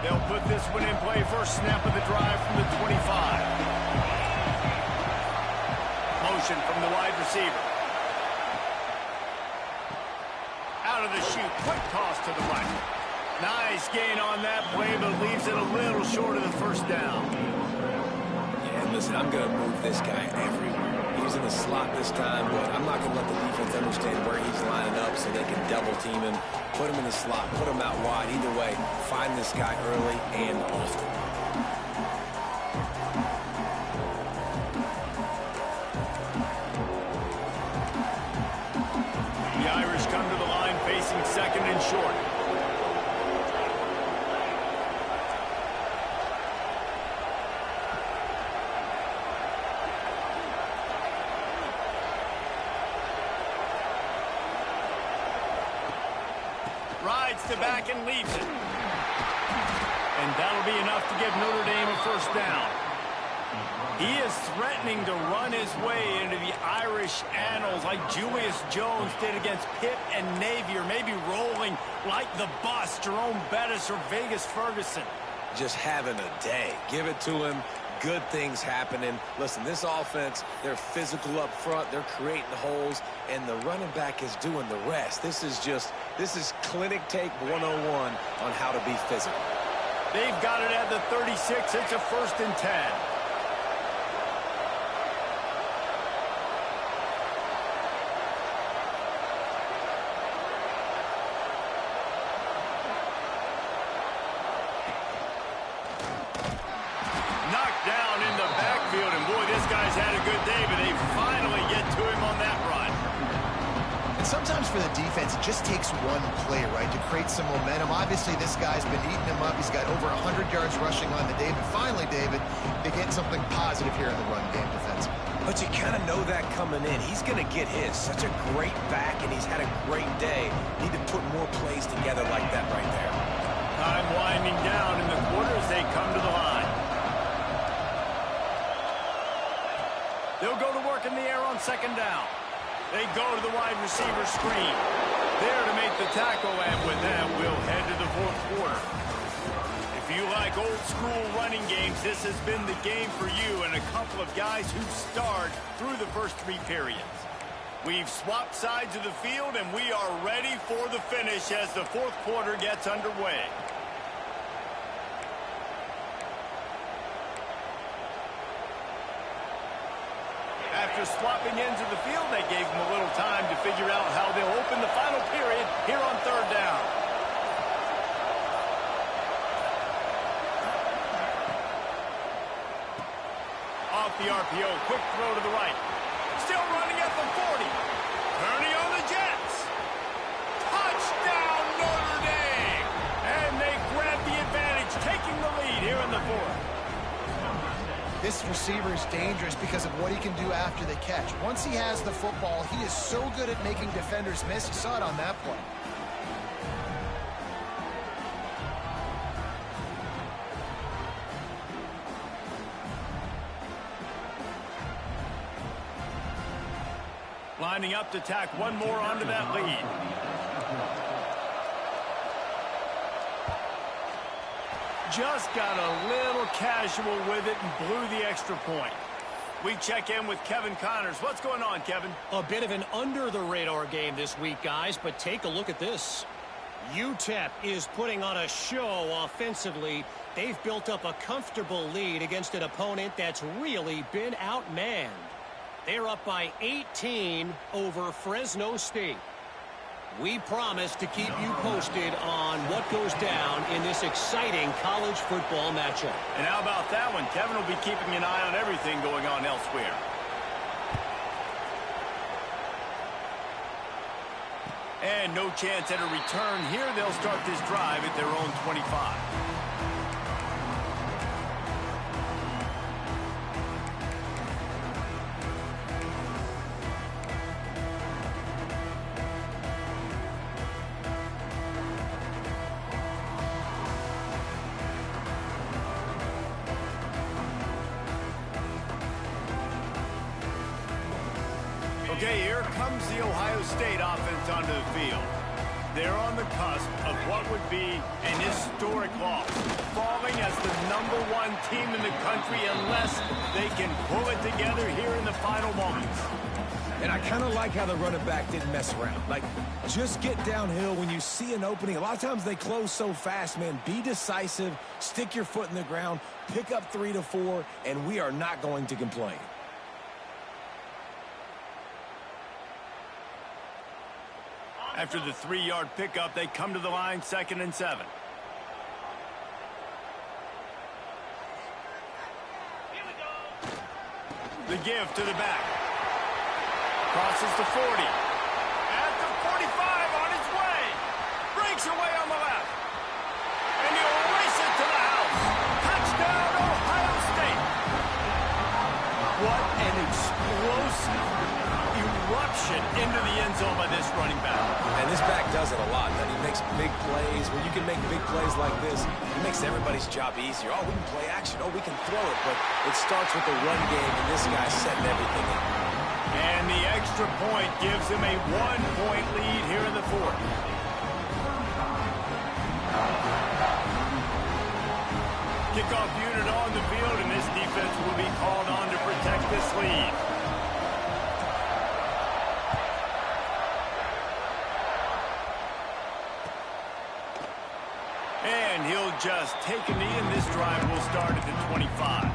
They'll put this one in play. First snap of the drive from the 25. Motion from the wide receiver. Out of the chute, quick toss to the right. Nice gain on that play, but leaves it a little short of the first down. Yeah, and listen, I'm going to move this guy everywhere. He's in the slot this time, but I'm not going to let the defense understand where he's lining up so they can double team him, put him in the slot, put him out wide. Either way, find this guy early and often. The Irish come to the line facing second and short. Rides to back and leaves it. And that'll be enough to give Notre Dame a first down. He is threatening to run his way into the Irish annals like Julius Jones did against Pitt and Navy, or maybe rolling like the bus, Jerome Bettis or Vegas Ferguson. Just having a day. Give it to him. Good things happening. Listen, this offense, they're physical up front. They're creating holes, and the running back is doing the rest. This is clinic take 101 on how to be physical. They've got it at the 36. It's a 1st and 10. Down in the backfield, and boy, this guy's had a good day, but they finally get to him on that run. And sometimes for the defense, it just takes one play, right, to create some momentum. Obviously, this guy's been eating him up. He's got over 100 yards rushing on the day, but finally, David, they get something positive here in the run game defensively. But you kind of know that coming in. He's going to get his. Such a great back, and he's had a great day. Need to put more plays together like that right there. Time winding down in the quarter as they come to the line. They'll go to work in the air on second down. They go to the wide receiver screen. There to make the tackle, and with that, we'll head to the 4th quarter. If you like old school running games, this has been the game for you and a couple of guys who've starred through the first 3 periods. We've swapped sides of the field, and we are ready for the finish as the 4th quarter gets underway. After swapping ends of the field, they gave them a little time to figure out how they'll open the final period here on 3rd down. Off the RPO, quick throw to the right. Still running at the 40. Turning on the Jets. Touchdown, Notre Dame! And they grab the advantage, taking the lead here in the 4th. This receiver is dangerous because of what he can do after the catch. Once he has the football, he is so good at making defenders miss. You saw it on that play. Lining up to tack one more onto that lead. Just got a little casual with it and blew the extra point. We check in with Kevin Connors. What's going on, Kevin? A bit of an under-the-radar game this week, guys, but take a look at this. UTEP is putting on a show offensively. They've built up a comfortable lead against an opponent that's really been outmanned. They're up by 18 over Fresno State. We promise to keep you posted on what goes down in this exciting college football matchup. And how about that one? Kevin will be keeping an eye on everything going on elsewhere. And no chance at a return here. They'll start this drive at their own 25. Okay, here comes the Ohio State offense onto the field. They're on the cusp of what would be an historic loss, falling as the #1 team in the country unless they can pull it together here in the final moments. And I kind of like how the running back didn't mess around. Like, just get downhill when you see an opening. A lot of times they close so fast, man. Be decisive, stick your foot in the ground, pick up 3 to 4, and we are not going to complain. After the 3-yard pickup, they come to the line, 2nd and 7. The give to the back. Crosses the 40. At the 45 on his way. Breaks away on the left. And he'll race it to the house. Touchdown, Ohio State. What an explosive eruption into the end zone by this running back. And this back does it a lot. And he makes big plays. When you can make big plays like this, it makes everybody's job easier. Oh, we can play action. Oh, we can throw it. But it starts with the run game, and this guy's setting everything up. And the extra point gives him a 1-point lead here in the 4th. Kickoff unit on the field, and this defense will be called on to protect this lead. And he'll just take a knee, and this drive will start at the 25.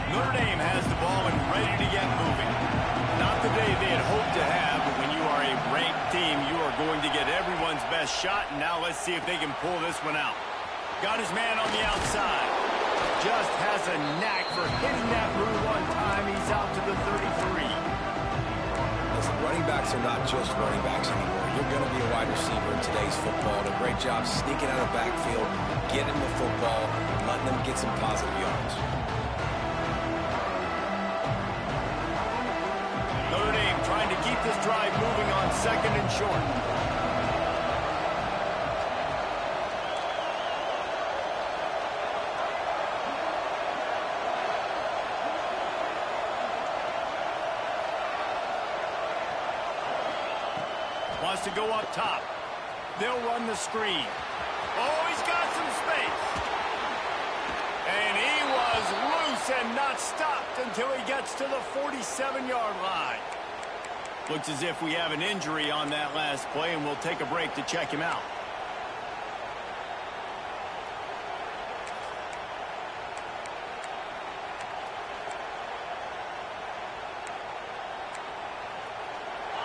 Notre Dame has the ball and ready to get moving. Not the day they had hoped to have, but when you are a ranked team, you are going to get everyone's best shot, and now let's see if they can pull this one out. Got his man on the outside. Just has a knack for hitting that move on time. He's out to the 33. Listen, running backs are not just running backs anymore. You're going to be a wide receiver in today's football. And a great job sneaking out of the backfield, getting the football, letting them get some positive yards. Notre Dame trying to keep this drive moving on 2nd and short. Wants to go up top. They'll run the screen. Oh, he's got some space. And he was loose and not stopped until he gets to the 47-yard line. Looks as if we have an injury on that last play, and we'll take a break to check him out.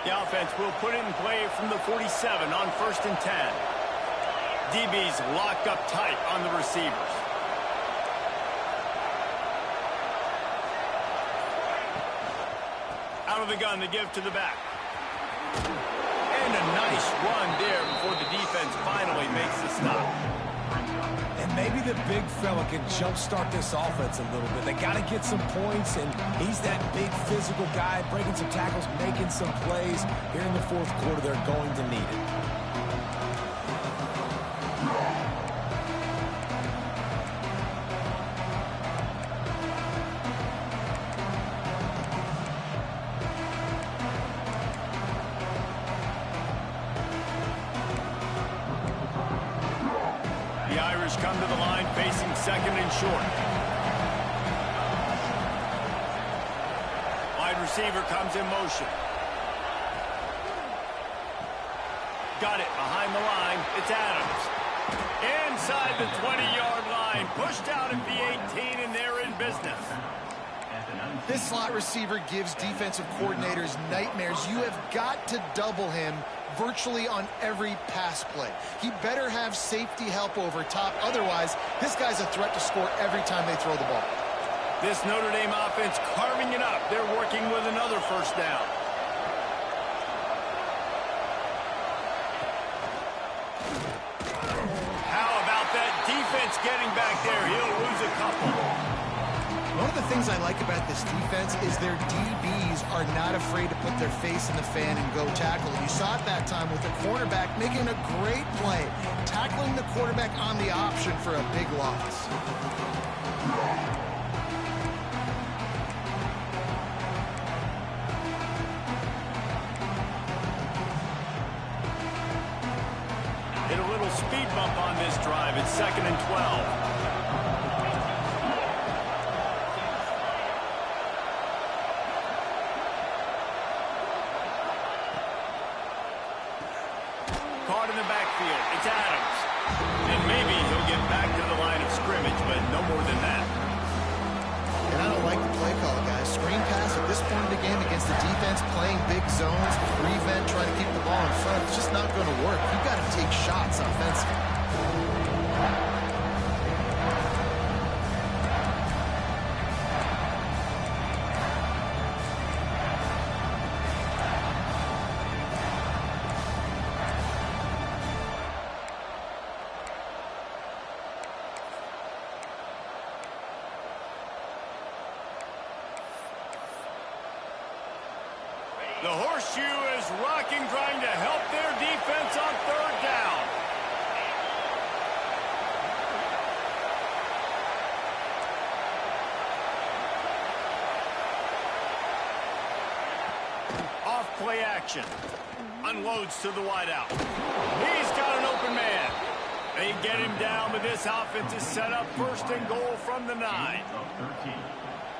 The offense will put it in play from the 47 on 1st and 10. DB's locked up tight on the receivers. Out of the gun, the give to the back. And a nice run there before the defense finally makes the stop. And maybe the big fella can jumpstart this offense a little bit. They got to get some points, and he's that big physical guy, breaking some tackles, making some plays. Here in the 4th quarter, they're going to need it. The Irish come to the line facing second and short. Wide receiver comes in motion. Got it behind the line. It's Adams. Inside the 20-yard line. Pushed out at the 18, and they're in business. This slot receiver gives defensive coordinators nightmares. You have got to double him virtually on every pass play. He better have safety help over top. Otherwise, this guy's a threat to score every time they throw the ball. This Notre Dame offense carving it up. They're working with another first down. How about that defense getting back there? He'll lose a couple. One of the things I like about this defense is their DBs are not afraid to put their face in the fan and go tackle. You saw it that time with the cornerback making a great play, tackling the quarterback on the option for a big loss. Hit a little speed bump on this drive. It's 2nd and 12. Caught in the backfield. It's Adams. And maybe he'll get back to the line of scrimmage, but no more than that. And I don't like the play call, guys. Screen pass at this point in the game against the defense, playing big zones, prevent, trying to keep the ball in front. It's just not going to work. You've got to take shots offensively. The horseshoe is rocking, trying to help their defense on 3rd down. Off play action. Unloads to the wideout. He's got an open man. They get him down, but this offense is set up 1st and goal from the 9.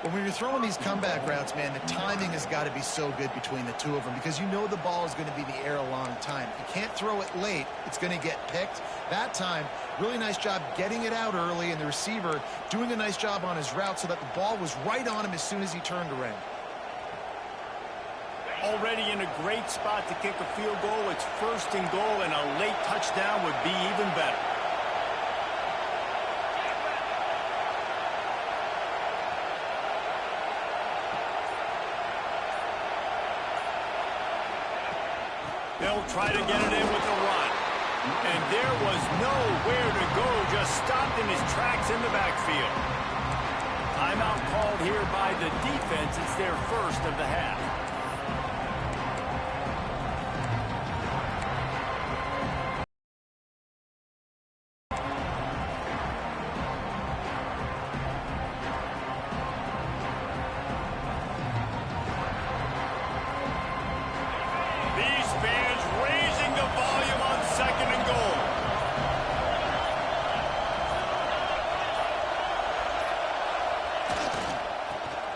Well, when you're throwing these comeback routes, man, the timing has got to be so good between the two of them because you know the ball is going to be in the air a long time. You can't throw it late. It's going to get picked. That time, really nice job getting it out early, and the receiver doing a nice job on his route so that the ball was right on him as soon as he turned around. Already in a great spot to kick a field goal. It's 1st and goal, and a late touchdown would be even better. They'll try to get it in with the run. And there was nowhere to go, just stopped in his tracks in the backfield. Timeout called here by the defense. It's their 1st of the half.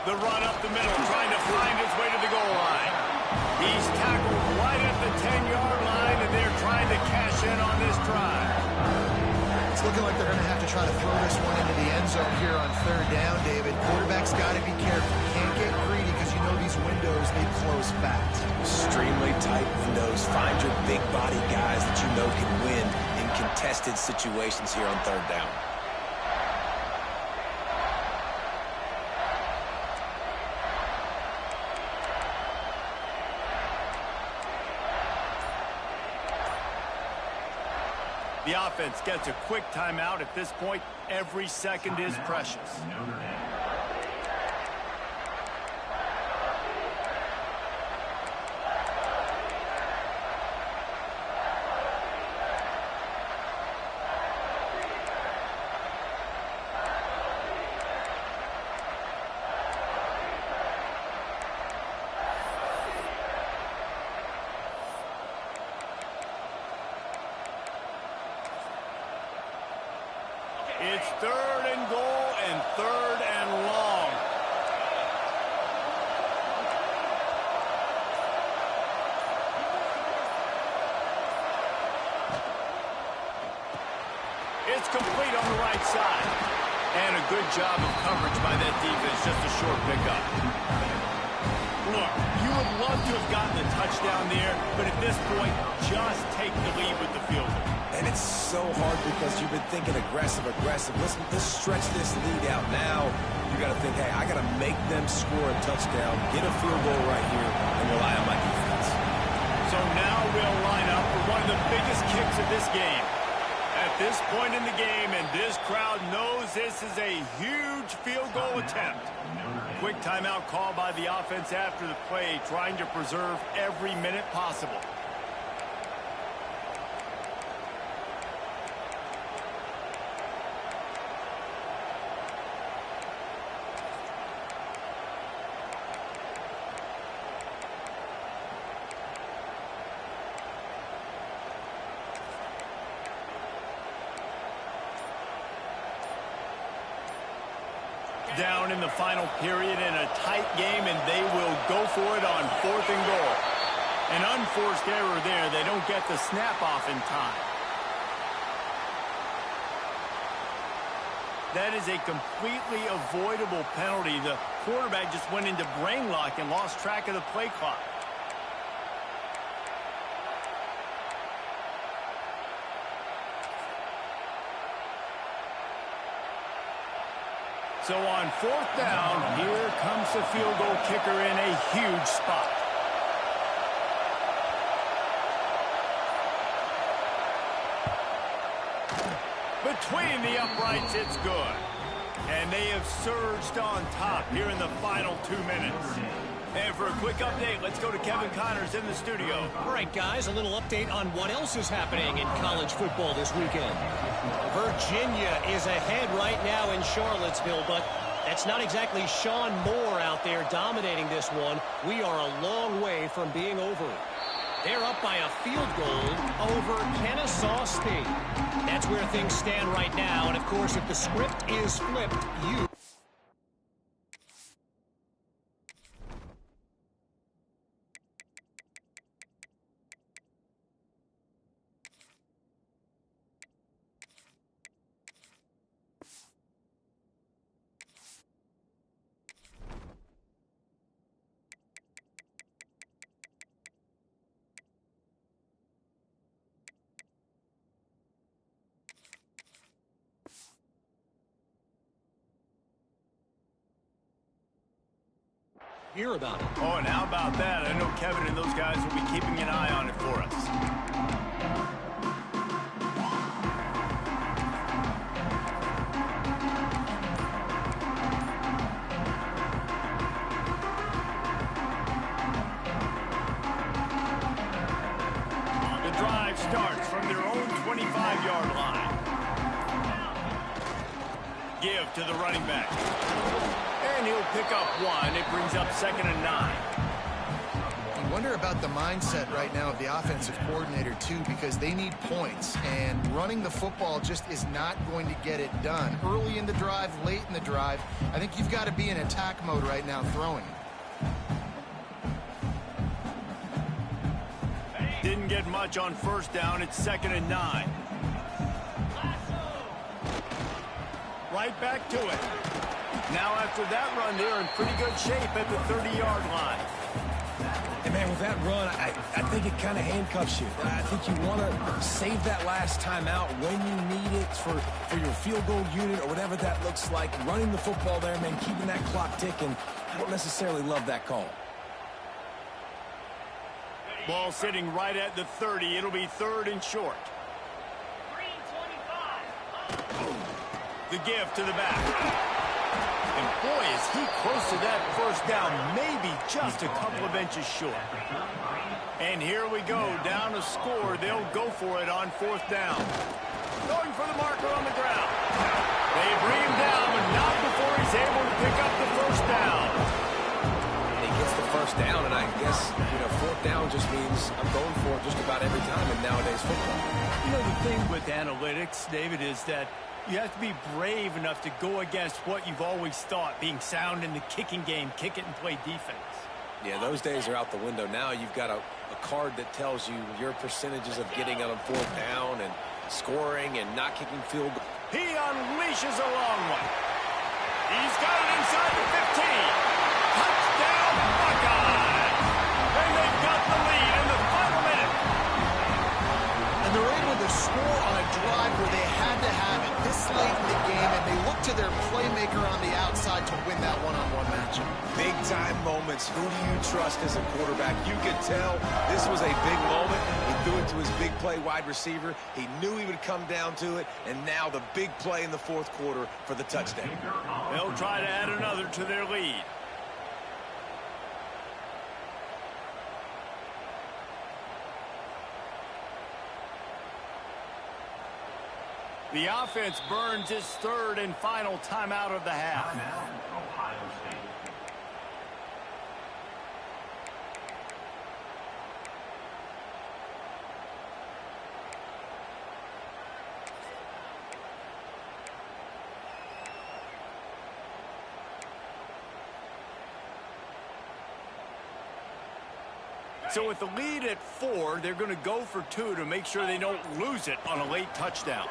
The run up the middle, trying to find his way to the goal line. He's tackled right at the 10-yard line, and they're trying to cash in on this drive. It's looking like they're going to have to try to throw this one into the end zone here on 3rd down, David. Quarterback's got to be careful. Can't get greedy because you know these windows, they close fast. Extremely tight windows. Find your big body guys that you know can win in contested situations here on 3rd down. The offense gets a quick timeout. At this point, every second is precious. It's 3rd and goal and 3rd and long. It's complete on the right side. And a good job of coverage by that defense. Just a short pickup. Look, you would love to have gotten a touchdown there, but at this point, just take the lead with the field goal. And it's so hard because you've been thinking aggressive. Let's stretch this lead out. Now you got to think, hey, I got to make them score a touchdown, get a field goal right here, and rely on my defense. So now we'll line up for one of the biggest kicks of this game. At this point in the game, and this crowd knows this is a huge field goal attempt. Quick timeout call by the offense after the play, trying to preserve every minute possible. Down in the final period in a tight game, and they will go for it on 4th and goal. An unforced error there. They don't get the snap off in time. That is a completely avoidable penalty. The quarterback just went into brain lock and lost track of the play clock. So on 4th down, here comes the field goal kicker in a huge spot. Between the uprights, it's good. And they have surged on top here in the final 2 minutes. And for a quick update, let's go to Kevin Connors in the studio. All right, guys, a little update on what else is happening in college football this weekend. Virginia is ahead right now in Charlottesville, but that's not exactly Sean Moore out there dominating this one. We are a long way from being over. They're up by a field goal over Kennesaw State. That's where things stand right now, and of course, if the script is flipped, you... hear about it. Oh, and how about that? I know Kevin and those guys will be keeping an eye on it for us. The drive starts from their own 25-yard line. Give to the running back. And he'll pick up one. It brings up 2nd and 9. You wonder about the mindset right now of the offensive coordinator, too, because they need points. And running the football just is not going to get it done. Early in the drive, late in the drive, I think you've got to be in attack mode right now throwing. Didn't get much on 1st down. It's 2nd and 9. Right back to it. Now after that run, they're in pretty good shape at the 30-yard line. And man, with that run, I think it kind of handcuffs you. I think you want to save that last time out when you need it for your field goal unit or whatever that looks like. Running the football there, man, keeping that clock ticking. I don't necessarily love that call. Ball sitting right at the 30. It'll be 3rd and short. The give to the back. And boy, is he close to that 1st down, maybe just a couple of inches short. And here we go, down to score. They'll go for it on 4th down. Going for the marker on the ground. They bring him down, but not before he's able to pick up the 1st down. And he gets the 1st down, and I guess, 4th down just means I'm going for it just about every time in nowadays football. You know, the thing with analytics, David, is that You have to be brave enough to go against what you've always thought, being sound in the kicking game, kick it and play defense. Yeah, those days are out the window. Now you've got a card that tells you your percentages of getting on 4th down and scoring and not kicking field goals. He unleashes a long one. He's got it inside the 15. Touchdown, Buckeye! And they've got the lead in the final minute. And they're able to score on a drive where they had to have it this late in the game, and they look to their playmaker on the outside to win that one-on-one matchup. Big-time moments. Who do you trust as a quarterback? You could tell this was a big moment. He threw it to his big play wide receiver. He knew he would come down to it, and now the big play in the 4th quarter for the touchdown. They'll try to add another to their lead. The offense burns its 3rd and final timeout of the half. Ohio State. So with the lead at 4, they're going to go for 2 to make sure they don't lose it on a late touchdown.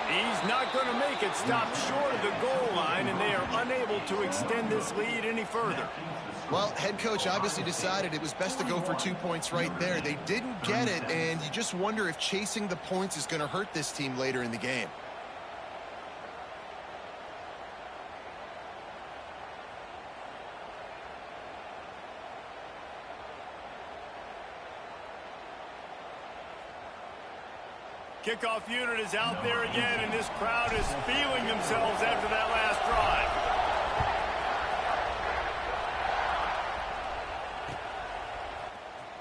He's not going to make it, stop short of the goal line, and they are unable to extend this lead any further. Well, head coach obviously decided it was best to go for 2 points right there. They didn't get it, and you just wonder if chasing the points is going to hurt this team later in the game. Kickoff unit is out there again, and this crowd is feeling themselves after that last drive.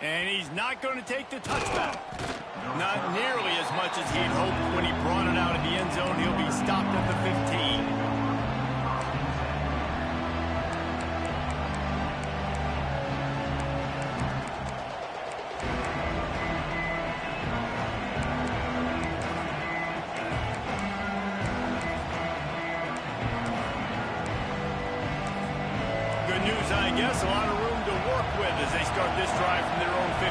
And he's not going to take the touchback. Not nearly as much as he'd hoped when he brought it out of the end zone. He'll be stopped at the 15. I guess a lot of room to work with as they start this drive from their own 15.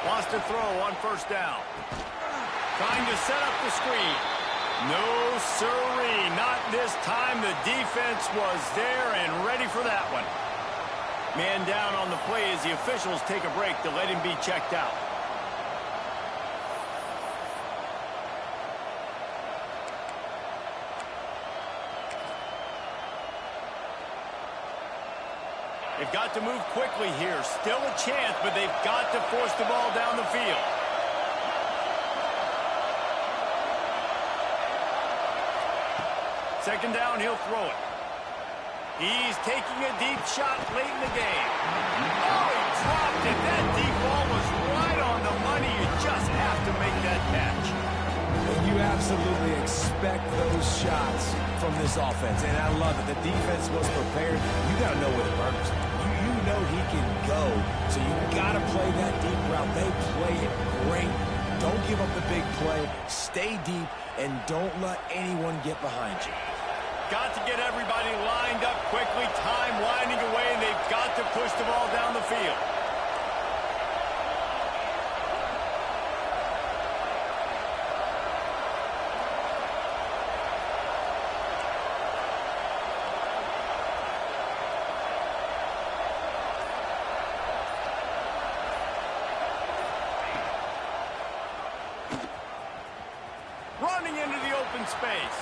Wants to throw on 1st down. Trying to set up the screen. No siree, not this time. The defense was there and ready for that one. Man down on the play as the officials take a break to let him be checked out. They've got to move quickly here. Still a chance, but they've got to force the ball down the field. Second down, he'll throw it. He's taking a deep shot late in the game. Oh, he dropped it. That deep ball was right on the money. You just have to make that catch. You absolutely expect those shots from this offense, and I love it. The defense was prepared. You got to know where the burner's. You know he can go, so you got to play that deep route. They play it great. Don't give up the big play. Stay deep, and don't let anyone get behind you. Got to get everybody lined up quickly. Time winding away, and they've got to push the ball down the field. Running into the open space.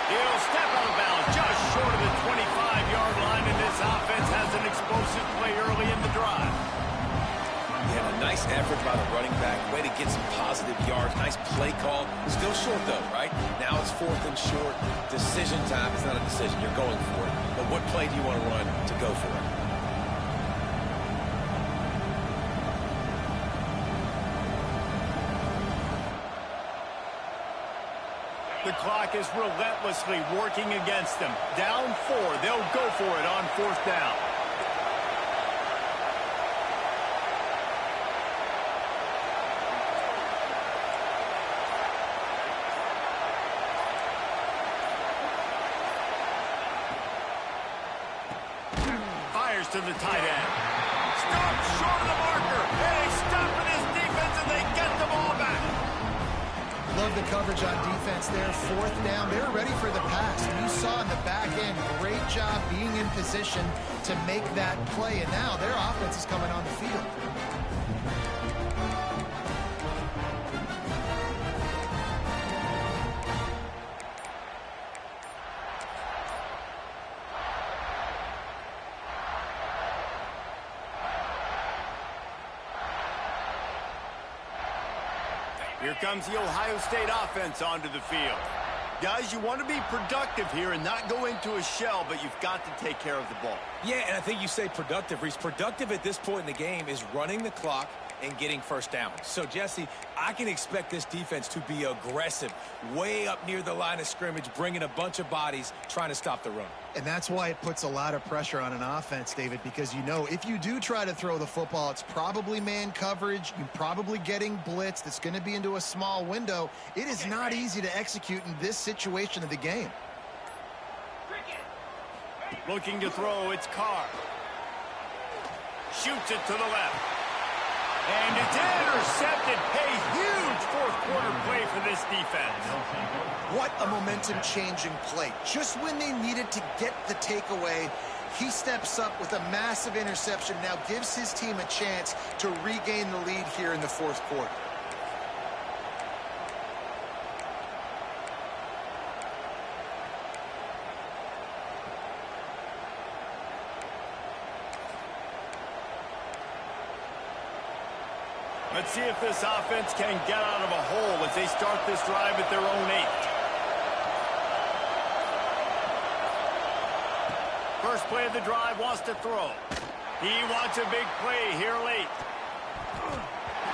He'll step out of bounds just short of the 25-yard line, and this offense has an explosive play early in the drive. Yeah, a nice effort by the running back. Way to get some positive yards. Nice play call. Still short, though, right? Now it's 4th and short. Decision time. It's not a decision. You're going for it. But what play do you want to run to go for it? The clock is relentlessly working against them. Down 4. They'll go for it on 4th down. to the tight end. Stopped short of the marker. And they stop in his defense, and they get the ball back. Love the coverage on defense there. Fourth down. They're ready for the pass. You saw in the back end, great job being in position to make that play. And now their offense is coming on the field. Here comes the Ohio State offense onto the field. Guys, you want to be productive here and not go into a shell, but you've got to take care of the ball. Yeah, and I think you say productive, Reese. Productive at this point in the game is running the clock and getting first down. So, Jesse, I can expect this defense to be aggressive, way up near the line of scrimmage, bringing a bunch of bodies, trying to stop the run. And that's why it puts a lot of pressure on an offense, David, because you know if you do try to throw the football, it's probably man coverage. You're probably getting blitzed. It's going to be into a small window. It is not easy to execute in this situation of the game. Looking to throw, it's Carr. Shoots it to the left. And it's intercepted. A huge fourth-quarter play for this defense. What a momentum-changing play. Just when they needed to get the takeaway, he steps up with a massive interception, now gives his team a chance to regain the lead here in the fourth quarter. Let's see if this offense can get out of a hole as they start this drive at their own 8. First play of the drive, wants to throw. He wants a big play here late.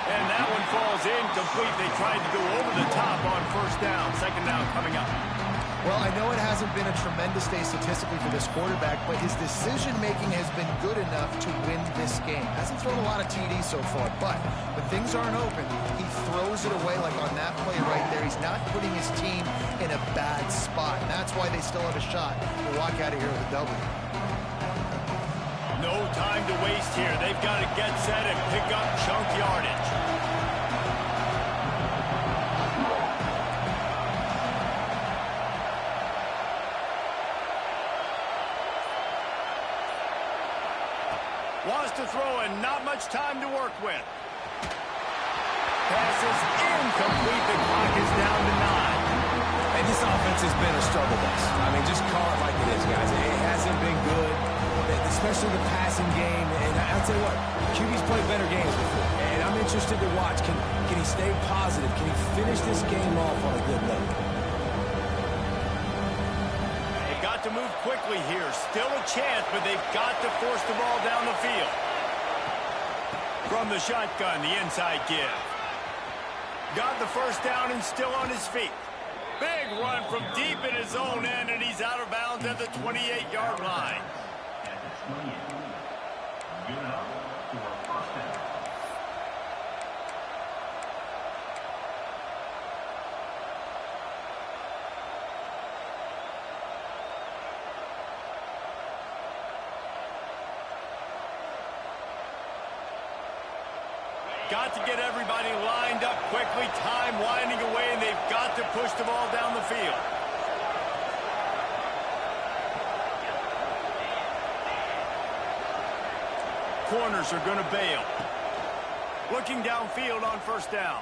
And that one falls incomplete. They tried to go over the top on first down. Second down coming up. Well, I know it hasn't been a tremendous day statistically for this quarterback, but his decision-making has been good enough to win this game. Hasn't thrown a lot of TDs so far, but when things aren't open, he throws it away like on that play right there. He's not putting his team in a bad spot, and that's why they still have a shot to walk out of here with a W. No time to waste here. They've got to get set and pick up chunk yardage. Wants to throw and not much time to work with. Pass is incomplete. The clock is down to 9. And this offense has been a struggle bus. I mean, just call it like it is, guys. It hasn't been good, especially the passing game. And I'll tell you what, QB's played better games before. And I'm interested to watch. Can he stay positive? Can he finish this game off on a good note? To move quickly here. Still a chance, but they've got to force the ball down the field. From the shotgun, the inside give. Got the first down and still on his feet. Big run from deep in his own end, and he's out of bounds at the 28-yard line. Got to get everybody lined up quickly. Time winding away, and they've got to push the ball down the field. Corners are going to bail. Looking downfield on first down.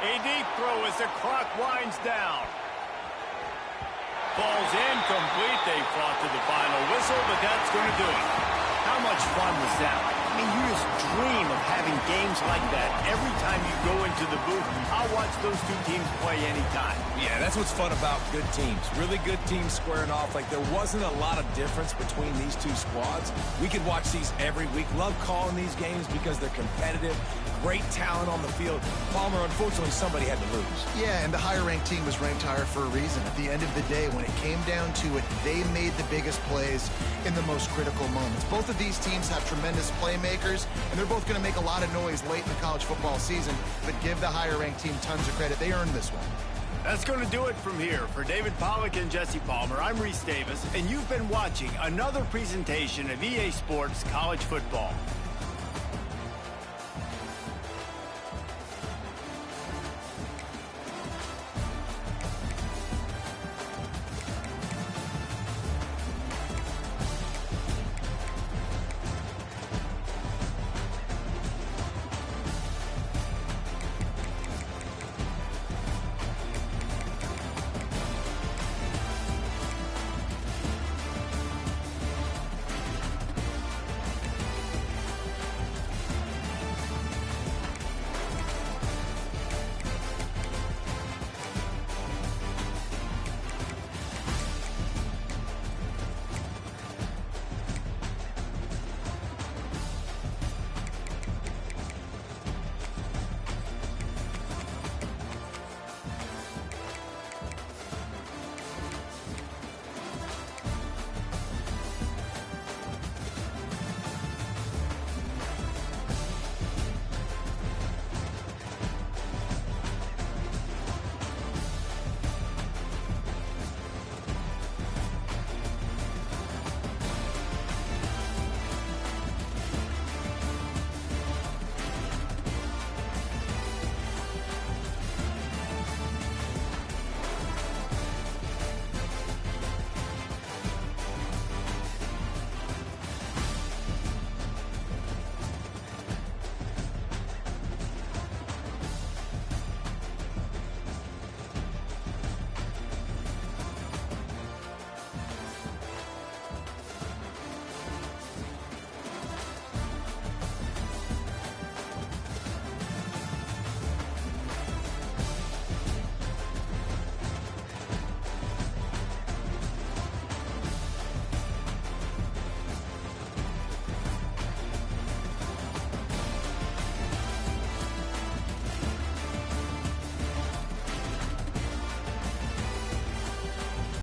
A deep throw as the clock winds down. Ball's incomplete. They fought to the final whistle, but that's going to do it. How much fun was that? I mean, you just dream of having games like that every time you go into the booth. I'll watch those two teams play anytime. Yeah, that's what's fun about good teams. Really good teams squaring off. Like, there wasn't a lot of difference between these two squads. We could watch these every week. Love calling these games because they're competitive. Great talent on the field. Palmer, unfortunately, somebody had to lose. Yeah, and the higher-ranked team was ranked higher for a reason. At the end of the day, when it came down to it, they made the biggest plays in the most critical moments. Both of these teams have tremendous playmakers, and they're both going to make a lot of noise late in the college football season, but give the higher-ranked team tons of credit. They earned this one. That's going to do it from here. For David Pollack and Jesse Palmer, I'm Reese Davis, and you've been watching another presentation of EA Sports College Football.